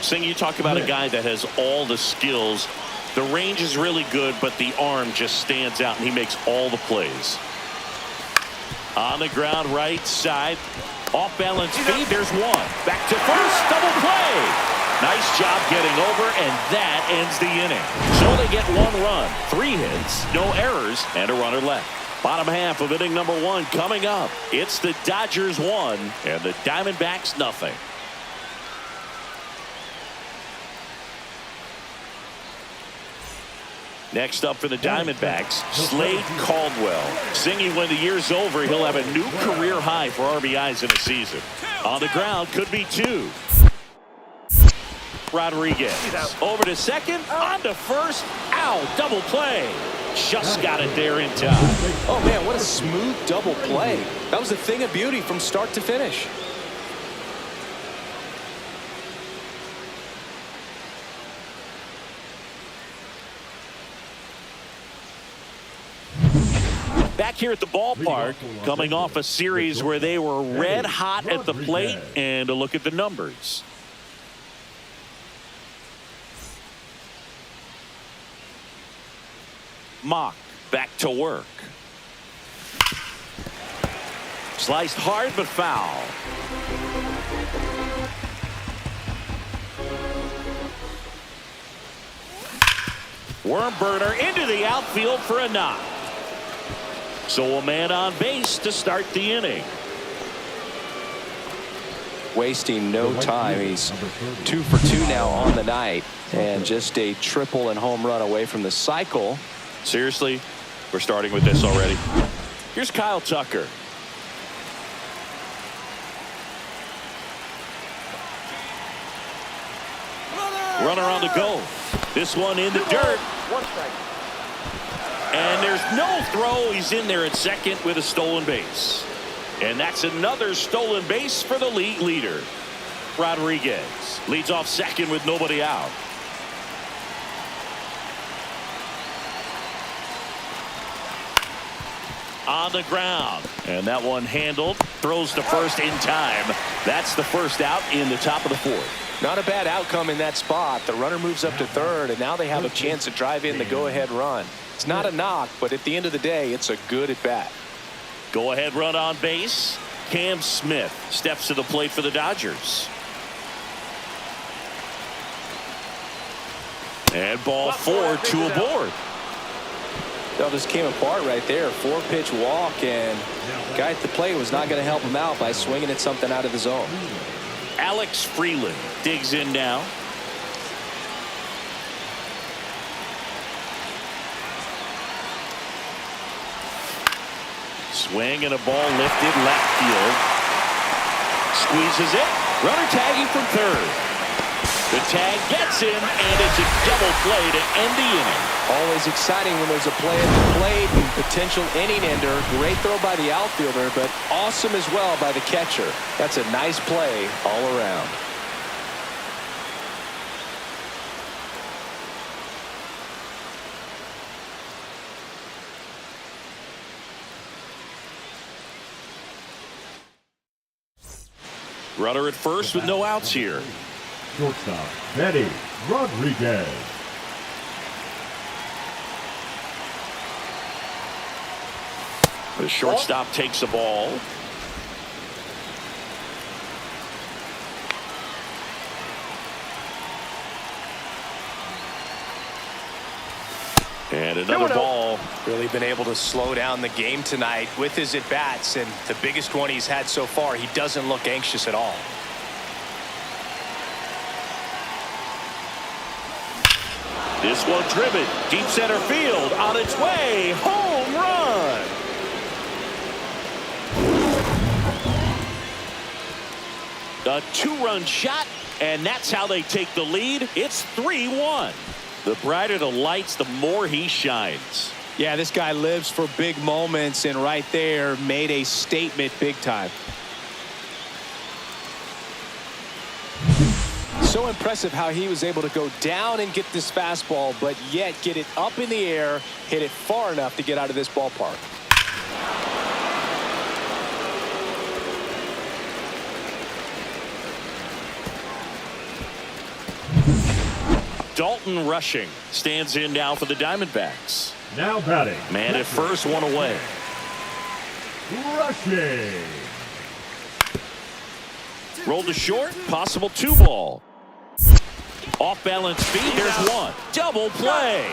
Sing, you talk about a guy that has all the skills. The range is really good, but the arm just stands out, and he makes all the plays. On the ground, right side. Off balance feed. There's one. Back to first. Double play. Nice job getting over, and that ends the inning. So they get one run, 3 hits, no errors, and a runner left. Bottom half of inning number 1 coming up. It's the Dodgers 1 and the Diamondbacks nothing. Next up for the Diamondbacks, Slade Caldwell. Singing when the year's over, he'll have a new career high for RBIs in a season. On the ground, could be 2. Rodriguez over to second, on to first. Ow, double play. Just got it there in time. Oh, man, what a smooth double play. That was a thing of beauty from start to finish. Back here at the ballpark, coming off a series where they were red hot at the plate, and a look at the numbers. Mock back to work. Sliced hard but foul. Worm burner into the outfield for a knock. So a man on base to start the inning. Wasting no time. He's 2 for 2 now on the night, and just a triple and home run away from the cycle. Seriously, we're starting with this already. Here's Kyle Tucker. Runner on the go. This one in the dirt. 1 strike. And there's no throw. He's in there at second with a stolen base. And that's another stolen base for the league leader. Rodriguez leads off second with nobody out. On the ground, and that one handled, throws to first in time. That's the first out in the top of the fourth. Not a bad outcome in that spot. The runner moves up to third, and now they have a chance to drive in the go-ahead run. It's not a knock, but at the end of the day, it's a good at-bat. Go-ahead run on base. Cam Smith steps to the plate for the Dodgers. And ball 4, 2 aboard. That just came apart right there. 4-pitch walk, and guy at the plate was not going to help him out by swinging at something out of the zone. Alex Freeland digs in now. Swing and a ball lifted left field. Squeezes it. Runner tagging from third. The tag gets him, and it's a double play to end the inning. Always exciting when there's a play at the plate and potential inning ender. Great throw by the outfielder, but awesome as well by the catcher. That's a nice play all around. Runner at first with no outs here. Shortstop, Eddie Rodriguez. The shortstop takes the ball. And another ball. Really been able to slow down the game tonight with his at-bats, and the biggest one he's had so far. He doesn't look anxious at all. This one driven deep center field, on its way, home run. A 2-run shot, and that's how they take the lead. It's 3-1. The brighter the lights, the more he shines. Yeah, this guy lives for big moments, and right there made a statement big time. So impressive how he was able to go down and get this fastball, but yet get it up in the air, hit it far enough to get out of this ballpark. Dalton Rushing stands in now for the Diamondbacks. Now batting. Man at first, one away. Rushing. Rolled to short, possible 2-ball. Off balance feet, there's one. Double play.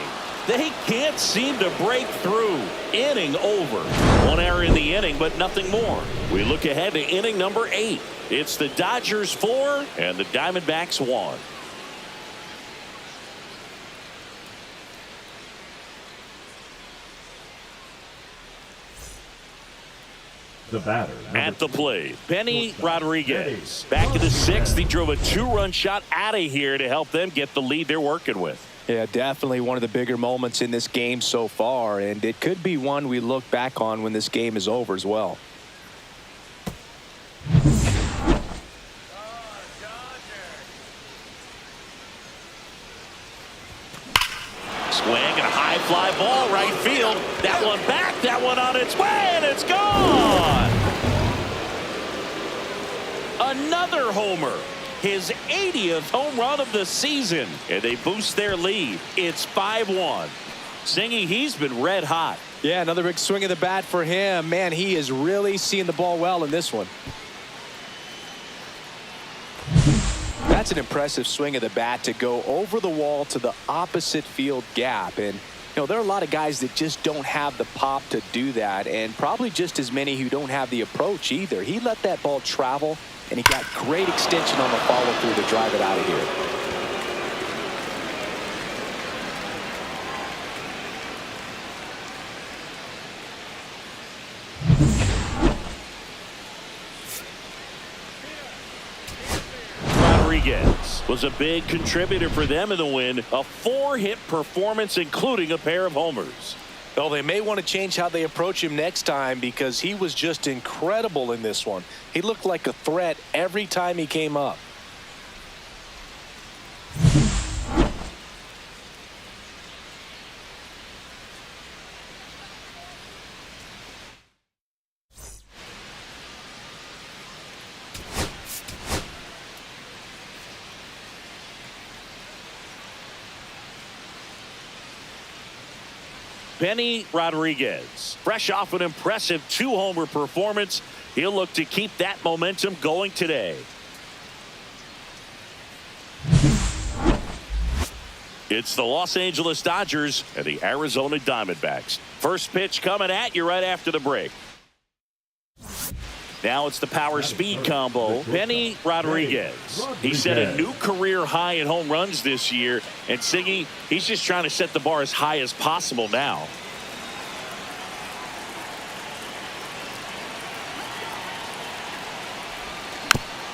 They can't seem to break through. Inning over. One error in the inning, but nothing more. We look ahead to inning number 8. It's the Dodgers 4 and the Diamondbacks 1. The batter. At the plate, Benny Rodriguez. Back in the 6th, he drove a 2-run shot out of here to help them get the lead they're working with. Yeah, definitely one of the bigger moments in this game so far, and it could be one we look back on when this game is over as well. Swing and a high fly ball right field. That one back, that one on its way, and it's gone. Another homer. His 80th home run of the season. And they boost their lead. It's 5-1. Singy, he's been red hot. Yeah, another big swing of the bat for him. Man, he is really seeing the ball well in this one. That's an impressive swing of the bat to go over the wall to the opposite field gap. And, you know, there are a lot of guys that just don't have the pop to do that, and probably just as many who don't have the approach either. He let that ball travel, and he got great extension on the follow-through to drive it out of here. Rodriguez was a big contributor for them in the win. A 4-hit performance, including a pair of homers. Well, they may want to change how they approach him next time, because he was just incredible in this one. He looked like a threat every time he came up. Benny Rodriguez. Fresh off an impressive 2-homer performance, he'll look to keep that momentum going today. It's the Los Angeles Dodgers and the Arizona Diamondbacks. First pitch coming at you right after the break. Now it's the power speed combo. Benny Rodriguez. He set a new career high in home runs this year. And Siggy, he's just trying to set the bar as high as possible now.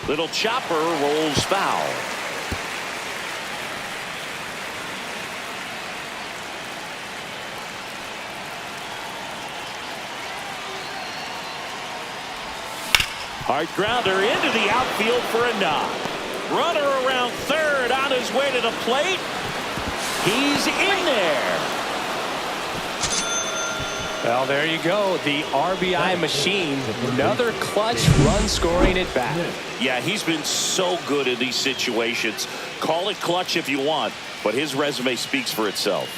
Little chopper rolls foul. Hard grounder into the outfield for a knock. Runner around third on his way to the plate. He's in there. Well, there you go. The RBI machine. Another clutch run scoring at bat. Yeah, he's been so good in these situations. Call it clutch if you want, but his resume speaks for itself.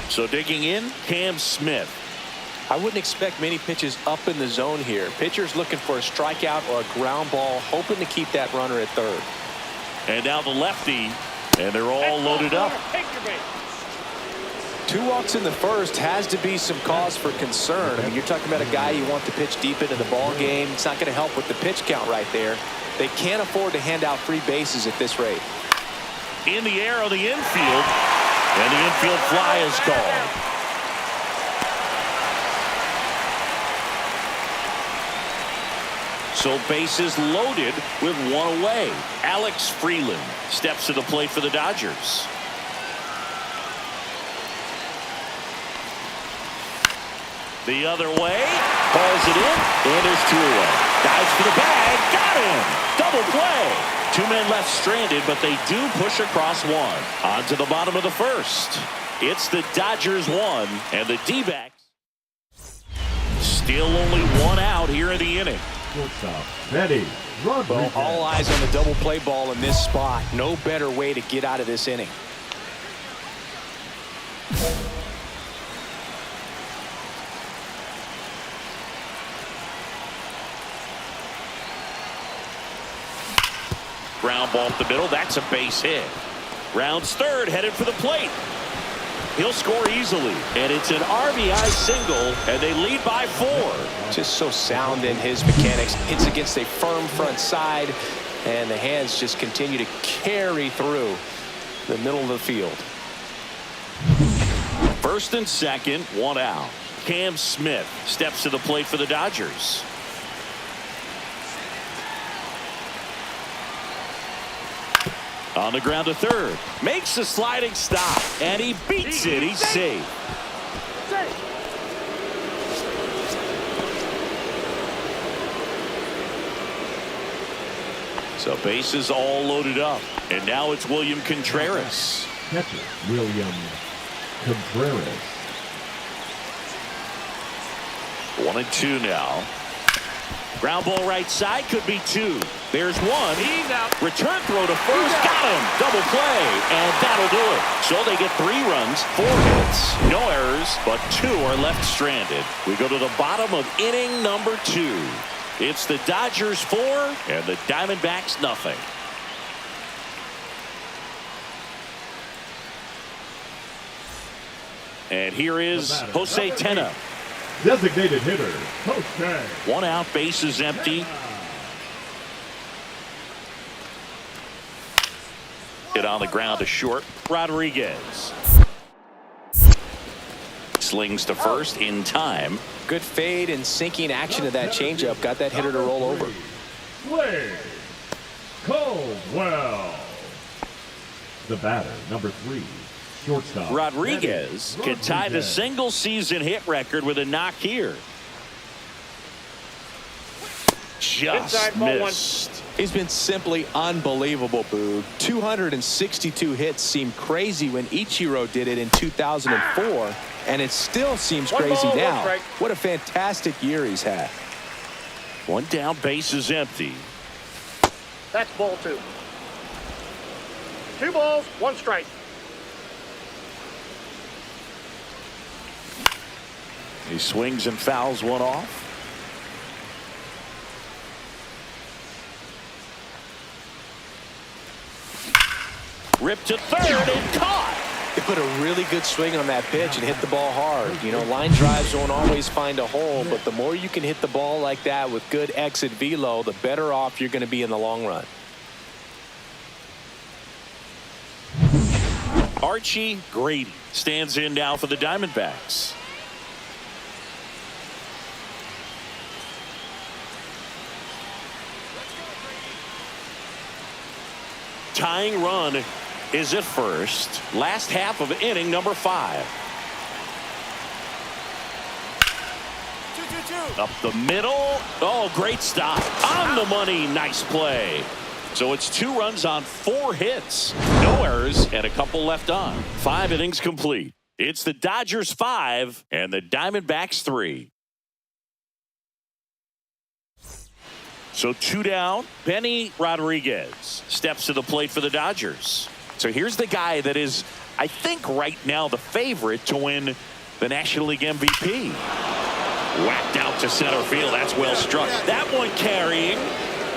So digging in, Cam Smith. I wouldn't expect many pitches up in the zone here. Pitcher's looking for a strikeout or a ground ball, hoping to keep that runner at third. And now the lefty, and they're all loaded up. 2 walks in the first has to be some cause for concern. I mean, you're talking about a guy you want to pitch deep into the ball game. It's not going to help with the pitch count right there. They can't afford to hand out free bases at this rate. In the air on the infield, and the infield fly is called. So bases loaded with 1 away. Alex Freeland steps to the plate for the Dodgers. The other way, hauls it in, and there's 2 away. Dives for the bag, got him! Double play. 2 men left stranded, but they do push across 1. On to the bottom of the first. It's the Dodgers 1, and the D-backs still only 1 out here in the inning. Well, all eyes on the double play ball in this spot. No better way to get out of this inning. Ground ball up the middle. That's a base hit. Rounds third, headed for the plate. He'll score easily, and it's an RBI single, and they lead by 4. Just so sound in his mechanics. Hits against a firm front side, and the hands just continue to carry through the middle of the field. First and second, 1 out. Cam Smith steps to the plate for the Dodgers. On the ground to third. Makes a sliding stop. And he beats it. He's safe. So bases all loaded up. And now it's William Contreras. Catcher, William Contreras. 1-2 now. Ground ball right side, could be 2. There's 1. He's out. Return throw to first. Got him. Double play. And that'll do it. So they get 3 runs, 4 hits, no errors, but 2 are left stranded. We go to the bottom of inning number 2. It's the Dodgers 4 and the Diamondbacks nothing. And here is Jose Tena. Designated hitter, Jose. 1 out, bases empty. Hit on the ground to short. Rodriguez slings to first in time. Good fade and sinking action of that changeup. Got that hitter to roll over. Slade Caldwell. The batter, number 3. Shortstop. Rodriguez can tie the single season hit record with a knock here. Just missed. He's been simply unbelievable, Boog. 262 hits seemed crazy when Ichiro did it in 2004, and it still seems crazy now. What a fantastic year he's had. 1 down, bases empty. That's ball 2. 2 balls, 1 strike. He swings and fouls one off. Ripped to third and caught. They put a really good swing on that pitch and hit the ball hard. You know, line drives don't always find a hole, but the more you can hit the ball like that with good exit velo, the better off you're going to be in the long run. Archie Grady stands in now for the Diamondbacks. Tying run is at first. Last half of inning number 5. Up the middle. Oh, great stop. On the money. Nice play. So it's 2 runs on 4 hits. No errors and a couple left on. 5 innings complete. It's the Dodgers 5 and the Diamondbacks 3. So 2 down. Benny Rodriguez steps to the plate for the Dodgers. So here's the guy that is, I think, right now the favorite to win the National League MVP. Whacked out to center field. That's well struck. That one carrying.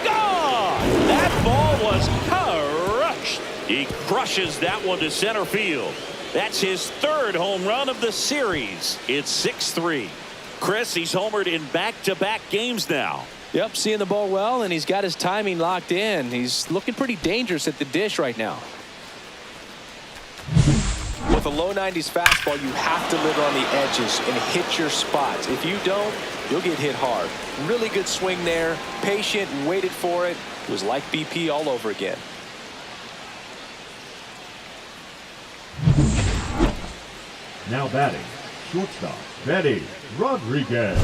Gone! That ball was crushed. He crushes that one to center field. That's his 3rd home run of the series. It's 6-3. Chris, he's homered in back-to-back games now. Yep, seeing the ball well, and he's got his timing locked in. He's looking pretty dangerous at the dish right now. With a low 90s fastball, you have to live on the edges and hit your spots. If you don't, you'll get hit hard. Really good swing there. Patient and waited for it. It was like BP all over again. Now batting, shortstop, Benny Rodriguez.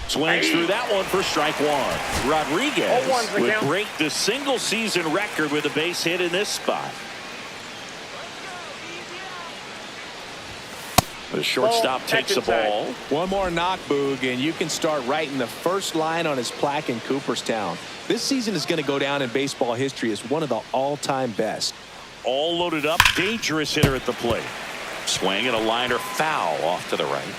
Swings through that one for strike 1. Rodriguez 0-1's the would count. break the single-season record with a base hit in this spot. The shortstop takes the ball. One more knock, Boog, and you can start writing the first line on his plaque in Cooperstown. This season is going to go down in baseball history as one of the all-time best. All loaded up. Dangerous hitter at the plate. Swing and a liner foul off to the right.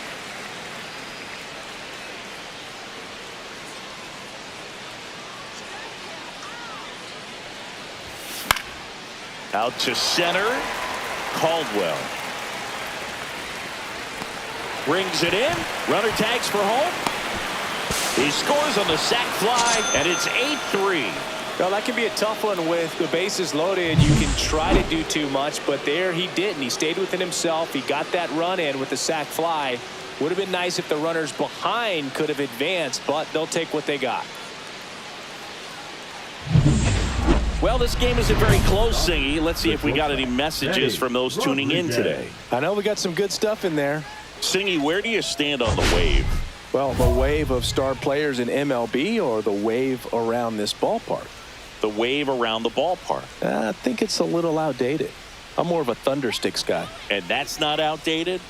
Out to center. Caldwell. Brings it in. Runner tags for home. He scores on the sac fly, and it's 8-3. Well, that can be a tough one with the bases loaded. You can try to do too much, but there he didn't. He stayed within himself. He got that run in with the sac fly. Would have been nice if the runners behind could have advanced, but they'll take what they got. Well, this game isn't very close, Singy. Let's see if we got any messages from those tuning in today. I know we got some good stuff in there. Singy, where do you stand on the wave? Well, the wave of star players in MLB or the wave around this ballpark? The wave around the ballpark. I think it's a little outdated. I'm more of a Thundersticks guy. And that's not outdated?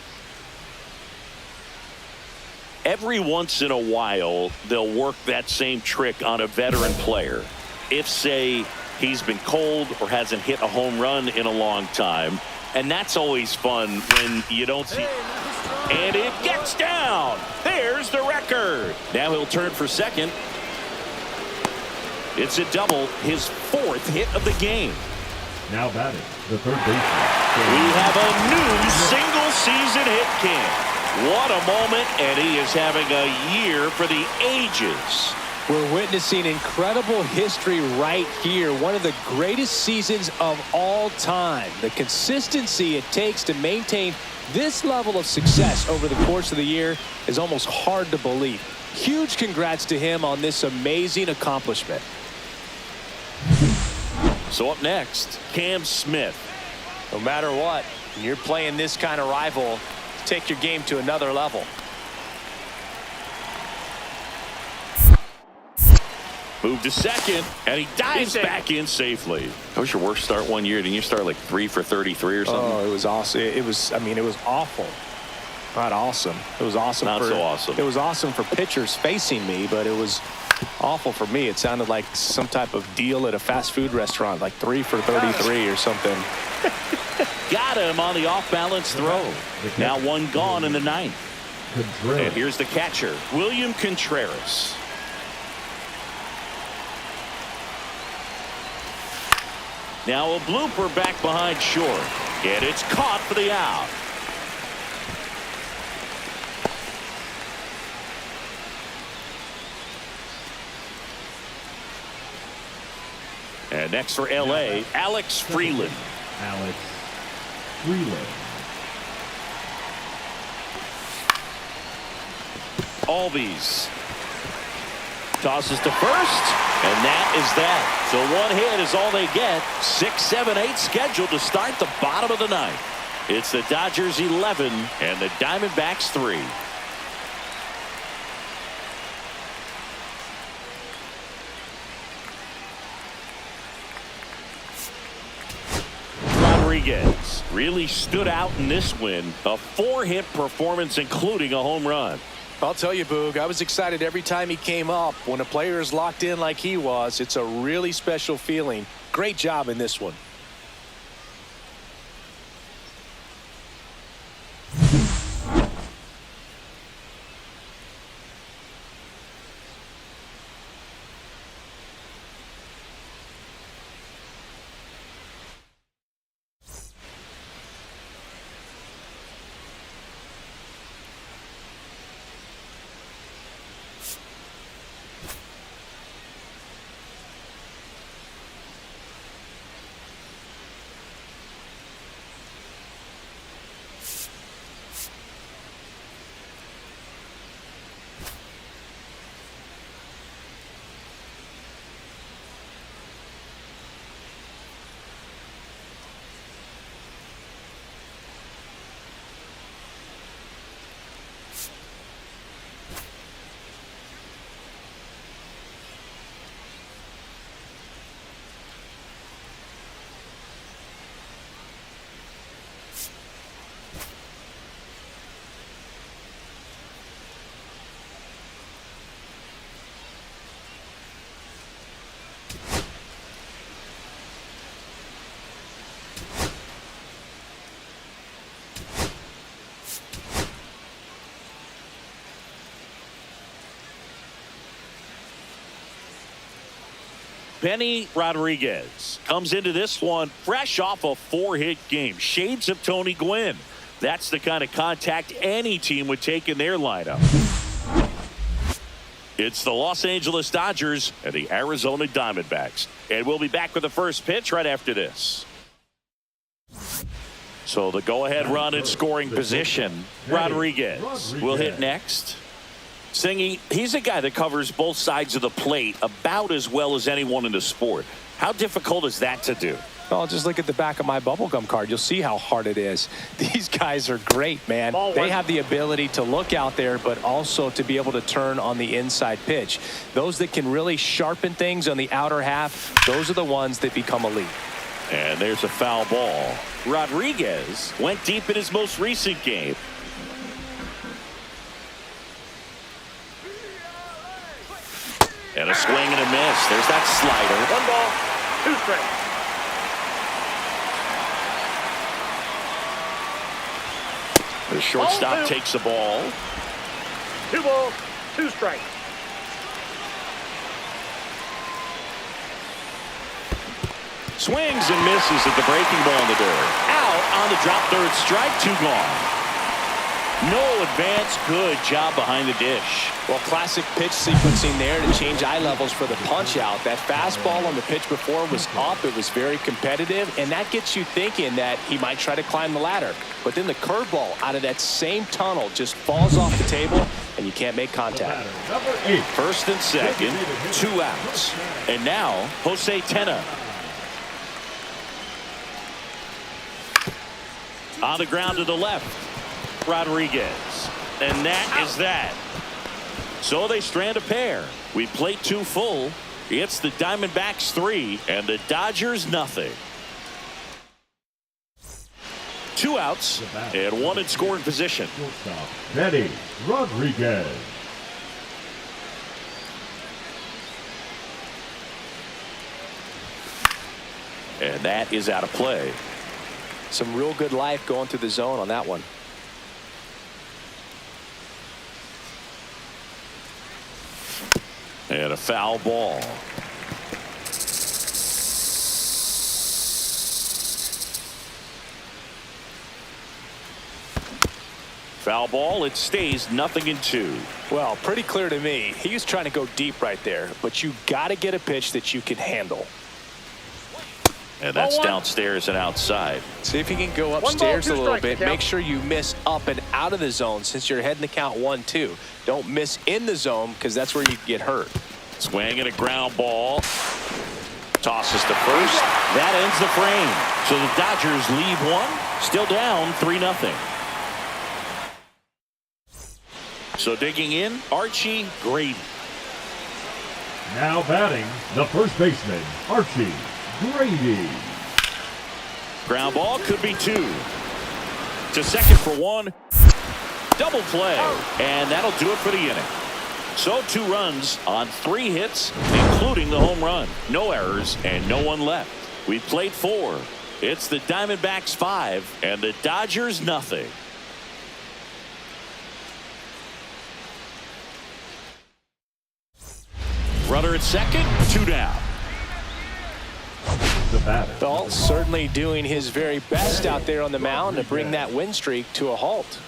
Every once in a while, they'll work that same trick on a veteran player. If, say, he's been cold or hasn't hit a home run in a long time. And that's always fun when you don't see. And it gets down. There's the record. Now he'll turn for second. It's a double, his 4th hit of the game. Now batting, the third baseman. We have a new single-season hit king. What a moment, and he is having a year for the ages. We're witnessing incredible history right here. One of the greatest seasons of all time. The consistency it takes to maintain this level of success over the course of the year is almost hard to believe. Huge congrats to him on this amazing accomplishment. So up next, Cam Smith. No matter what, when you're playing this kind of rival, take your game to another level. Move to second, and he dives back in safely. That was your worst start one year. Didn't you start like 3 for 33 or something? Oh, it was awesome. It was awful. Not awesome. It was awesome. Not so awesome. It was awesome for pitchers facing me, but it was awful for me. It sounded like some type of deal at a fast food restaurant, like 3 for 33 or something. Got him on the off-balance throw. Now one gone in the ninth. And here's the catcher, William Contreras. Now a blooper back behind short. And it's caught for the out. And next for L.A., Alex Freeland. Alex Freeland. Albies tosses to first, and that is that. So one hit is all they get. 6, 7, 8 scheduled to start the bottom of the ninth. It's the Dodgers 11 and the Diamondbacks 3. Rodriguez really stood out in this win. A 4-hit performance, including a home run. I'll tell you, Boog, I was excited every time he came up. When a player is locked in like he was, it's a really special feeling. Great job in this one. Benny Rodriguez comes into this one fresh off a 4-hit game. Shades of Tony Gwynn. That's the kind of contact any team would take in their lineup. It's the Los Angeles Dodgers and the Arizona Diamondbacks. And we'll be back with the first pitch right after this. So the go-ahead run in scoring position. Rodriguez will hit next. Singy, he's a guy that covers both sides of the plate about as well as anyone in the sport. How difficult is that to do? Well, just look at the back of my bubblegum card. You'll see how hard it is. These guys are great, man. They have the ability to look out there, but also to be able to turn on the inside pitch. Those that can really sharpen things on the outer half, those are the ones that become elite. And there's a foul ball. Rodriguez went deep in his most recent game. And a swing and a miss. There's that slider. 1 ball, 2 strikes. The shortstop takes the ball. 2 balls, 2 strikes. Swings and misses at the breaking ball in the door. Out on the drop, 3rd strike, 2 gone. No advance. Good job behind the dish. Well, classic pitch sequencing there to change eye levels for the punch out. That fastball on the pitch before was up. It was very competitive, and that gets you thinking that he might try to climb the ladder. But then the curveball out of that same tunnel just falls off the table, and you can't make contact. Number 8. 1st and 2nd, 2 outs. And now, Jose Tena. On the ground to the left. Rodriguez. And that is that. So they strand a pair. We played 2 full. It's the Diamondbacks 3 and the Dodgers nothing. 2 outs and 1 in scoring position. Shortstop, Eddie Rodriguez. And that is out of play. Some real good life going through the zone on that one. And a foul ball. Foul ball. It stays 0-2. Well, pretty clear to me. He was trying to go deep right there, but you got to get a pitch that you can handle. And that's downstairs and outside. See if you can go upstairs a little bit. Make sure you miss up and out of the zone since you're heading the count 1-2. Don't miss in the zone because that's where you get hurt. Swing and a ground ball. Tosses to first. That ends the frame. So the Dodgers leave 1. Still down 3-0. So digging in, Archie Grady. Now batting, the first baseman, Archie Grady. Ground ball could be 2. To second for 1. Double play. And that'll do it for the inning. So 2 runs on 3 hits, including the home run. No errors and no one left. We played 4. It's the Diamondbacks 5 and the Dodgers nothing. Runner at second, 2 down. The batter. Dahl certainly doing his very best out there on the mound to bring that win streak to a halt.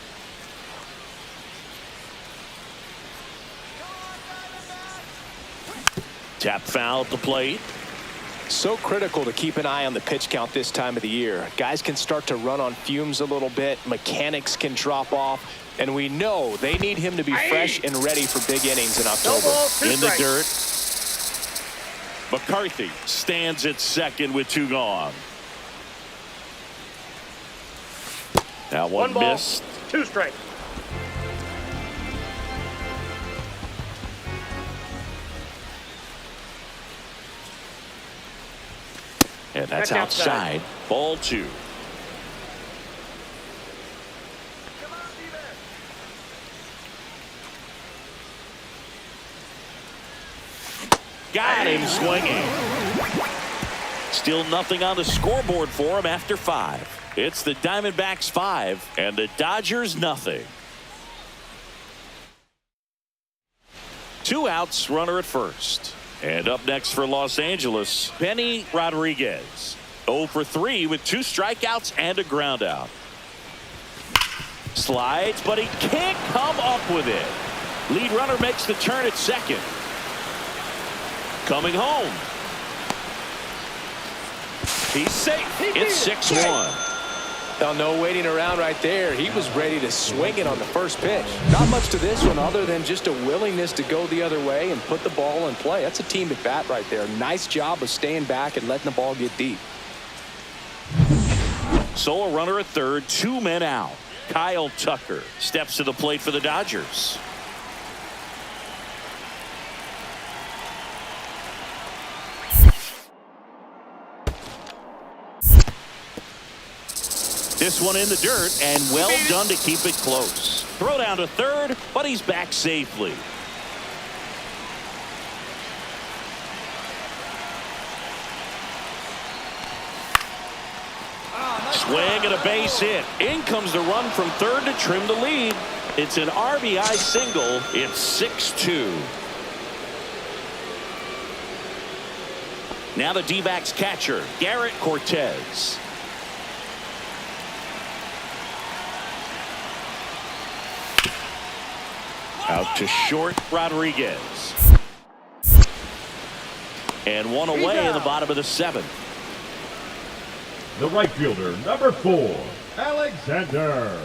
Tap foul at the plate. So critical to keep an eye on the pitch count this time of the year. Guys can start to run on fumes a little bit. Mechanics can drop off. And we know they need him to be fresh and ready for big innings in October. In the dirt. McCarthy stands at second with 2 gone. Now 1 ball, missed. 2 strikes. And that's outside. Ball 2. Got him swinging. Still nothing on the scoreboard for him after 5. It's the Diamondbacks 5 and the Dodgers nothing. 2 outs, runner at first. And up next for Los Angeles, Benny Rodriguez. 0 for 3 with 2 strikeouts and a ground out. Slides, but he can't come up with it. Lead runner makes the turn at second. Coming home. He's safe. It's 6-1. Well, no waiting around right there. He was ready to swing it on the first pitch. Not much to this one other than just a willingness to go the other way and put the ball in play. That's a team at bat right there. Nice job of staying back and letting the ball get deep. So a runner at third, 2 men out. Kyle Tucker steps to the plate for the Dodgers. This one in the dirt, and well done to keep it close. Throw down to third, but he's back safely. Swing and a base hit. In comes the run from third to trim the lead. It's an RBI single. It's 6-2. Now the D-backs catcher, Garrett Cortez. Out to short, Rodriguez. And 1 away in the bottom of the 7th. The right fielder, number 4, Alexander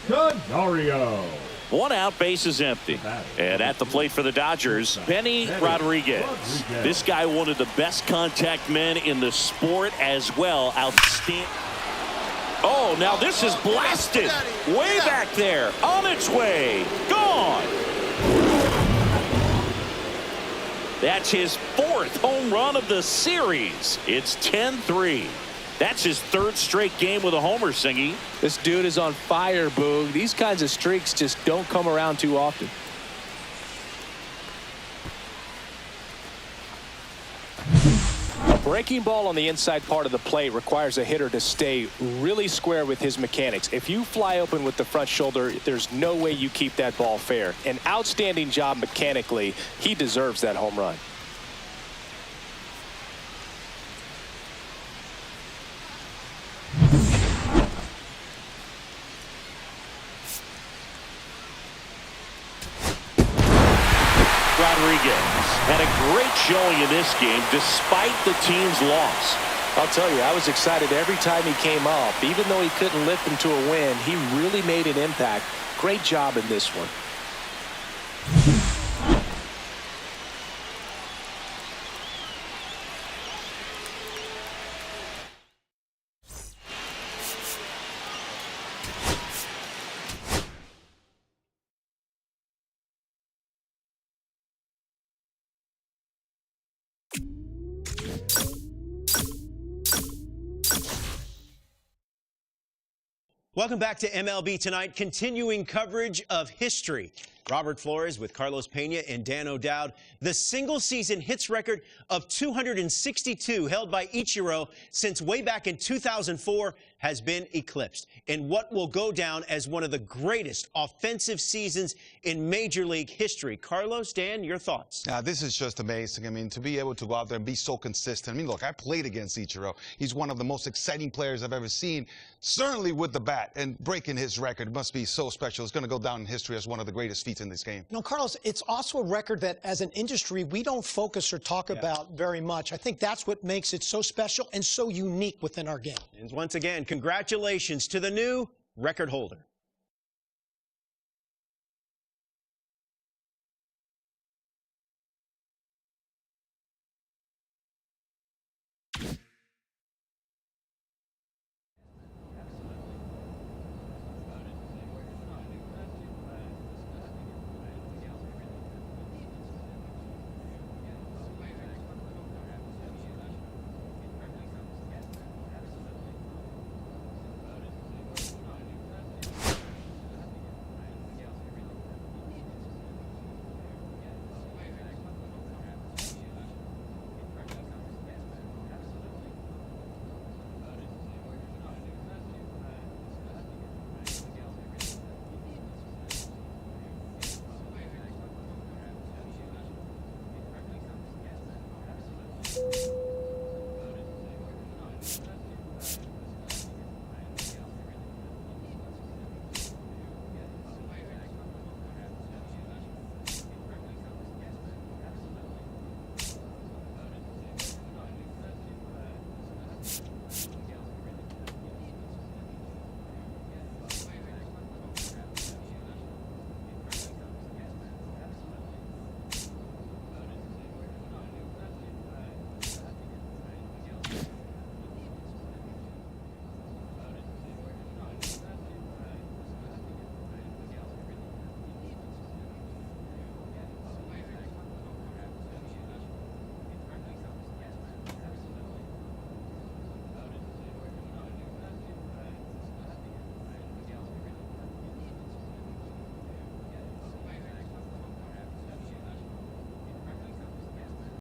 Canario. 1 out, base is empty. And at the plate for the Dodgers, Benny Rodriguez. This guy, one of the best contact men in the sport as well. Outstanding. Oh, now this is blasted. Way back there. On its way. Gone. That's his 4th home run of the series. It's 10-3. That's his 3rd straight game with a homer, Singy. This dude is on fire, Boog. These kinds of streaks just don't come around too often. A breaking ball on the inside part of the plate requires a hitter to stay really square with his mechanics. If you fly open with the front shoulder, there's no way you keep that ball fair. An outstanding job mechanically. He deserves that home run. Rodriguez had a great showing in this game despite the team's loss. I'll tell you, I was excited every time he came up. Even though he couldn't lift them to a win, he really made an impact. Great job in this one. Welcome back to MLB Tonight, continuing coverage of history. Robert Flores with Carlos Pena and Dan O'Dowd. The single-season hits record of 262 held by Ichiro since way back in 2004 has been eclipsed in what will go down as one of the greatest offensive seasons in Major League history. Carlos, Dan, your thoughts? This is just amazing. I mean, to be able to go out there and be so consistent. I mean, look, I played against Ichiro. He's one of the most exciting players I've ever seen, certainly with the bat, and breaking his record must be so special. It's going to go down in history as one of the greatest feats in this game. No, Carlos, it's also a record that as an industry we don't focus or talk about very much. I think that's what makes it so special and so unique within our game. And once again, congratulations to the new record holder.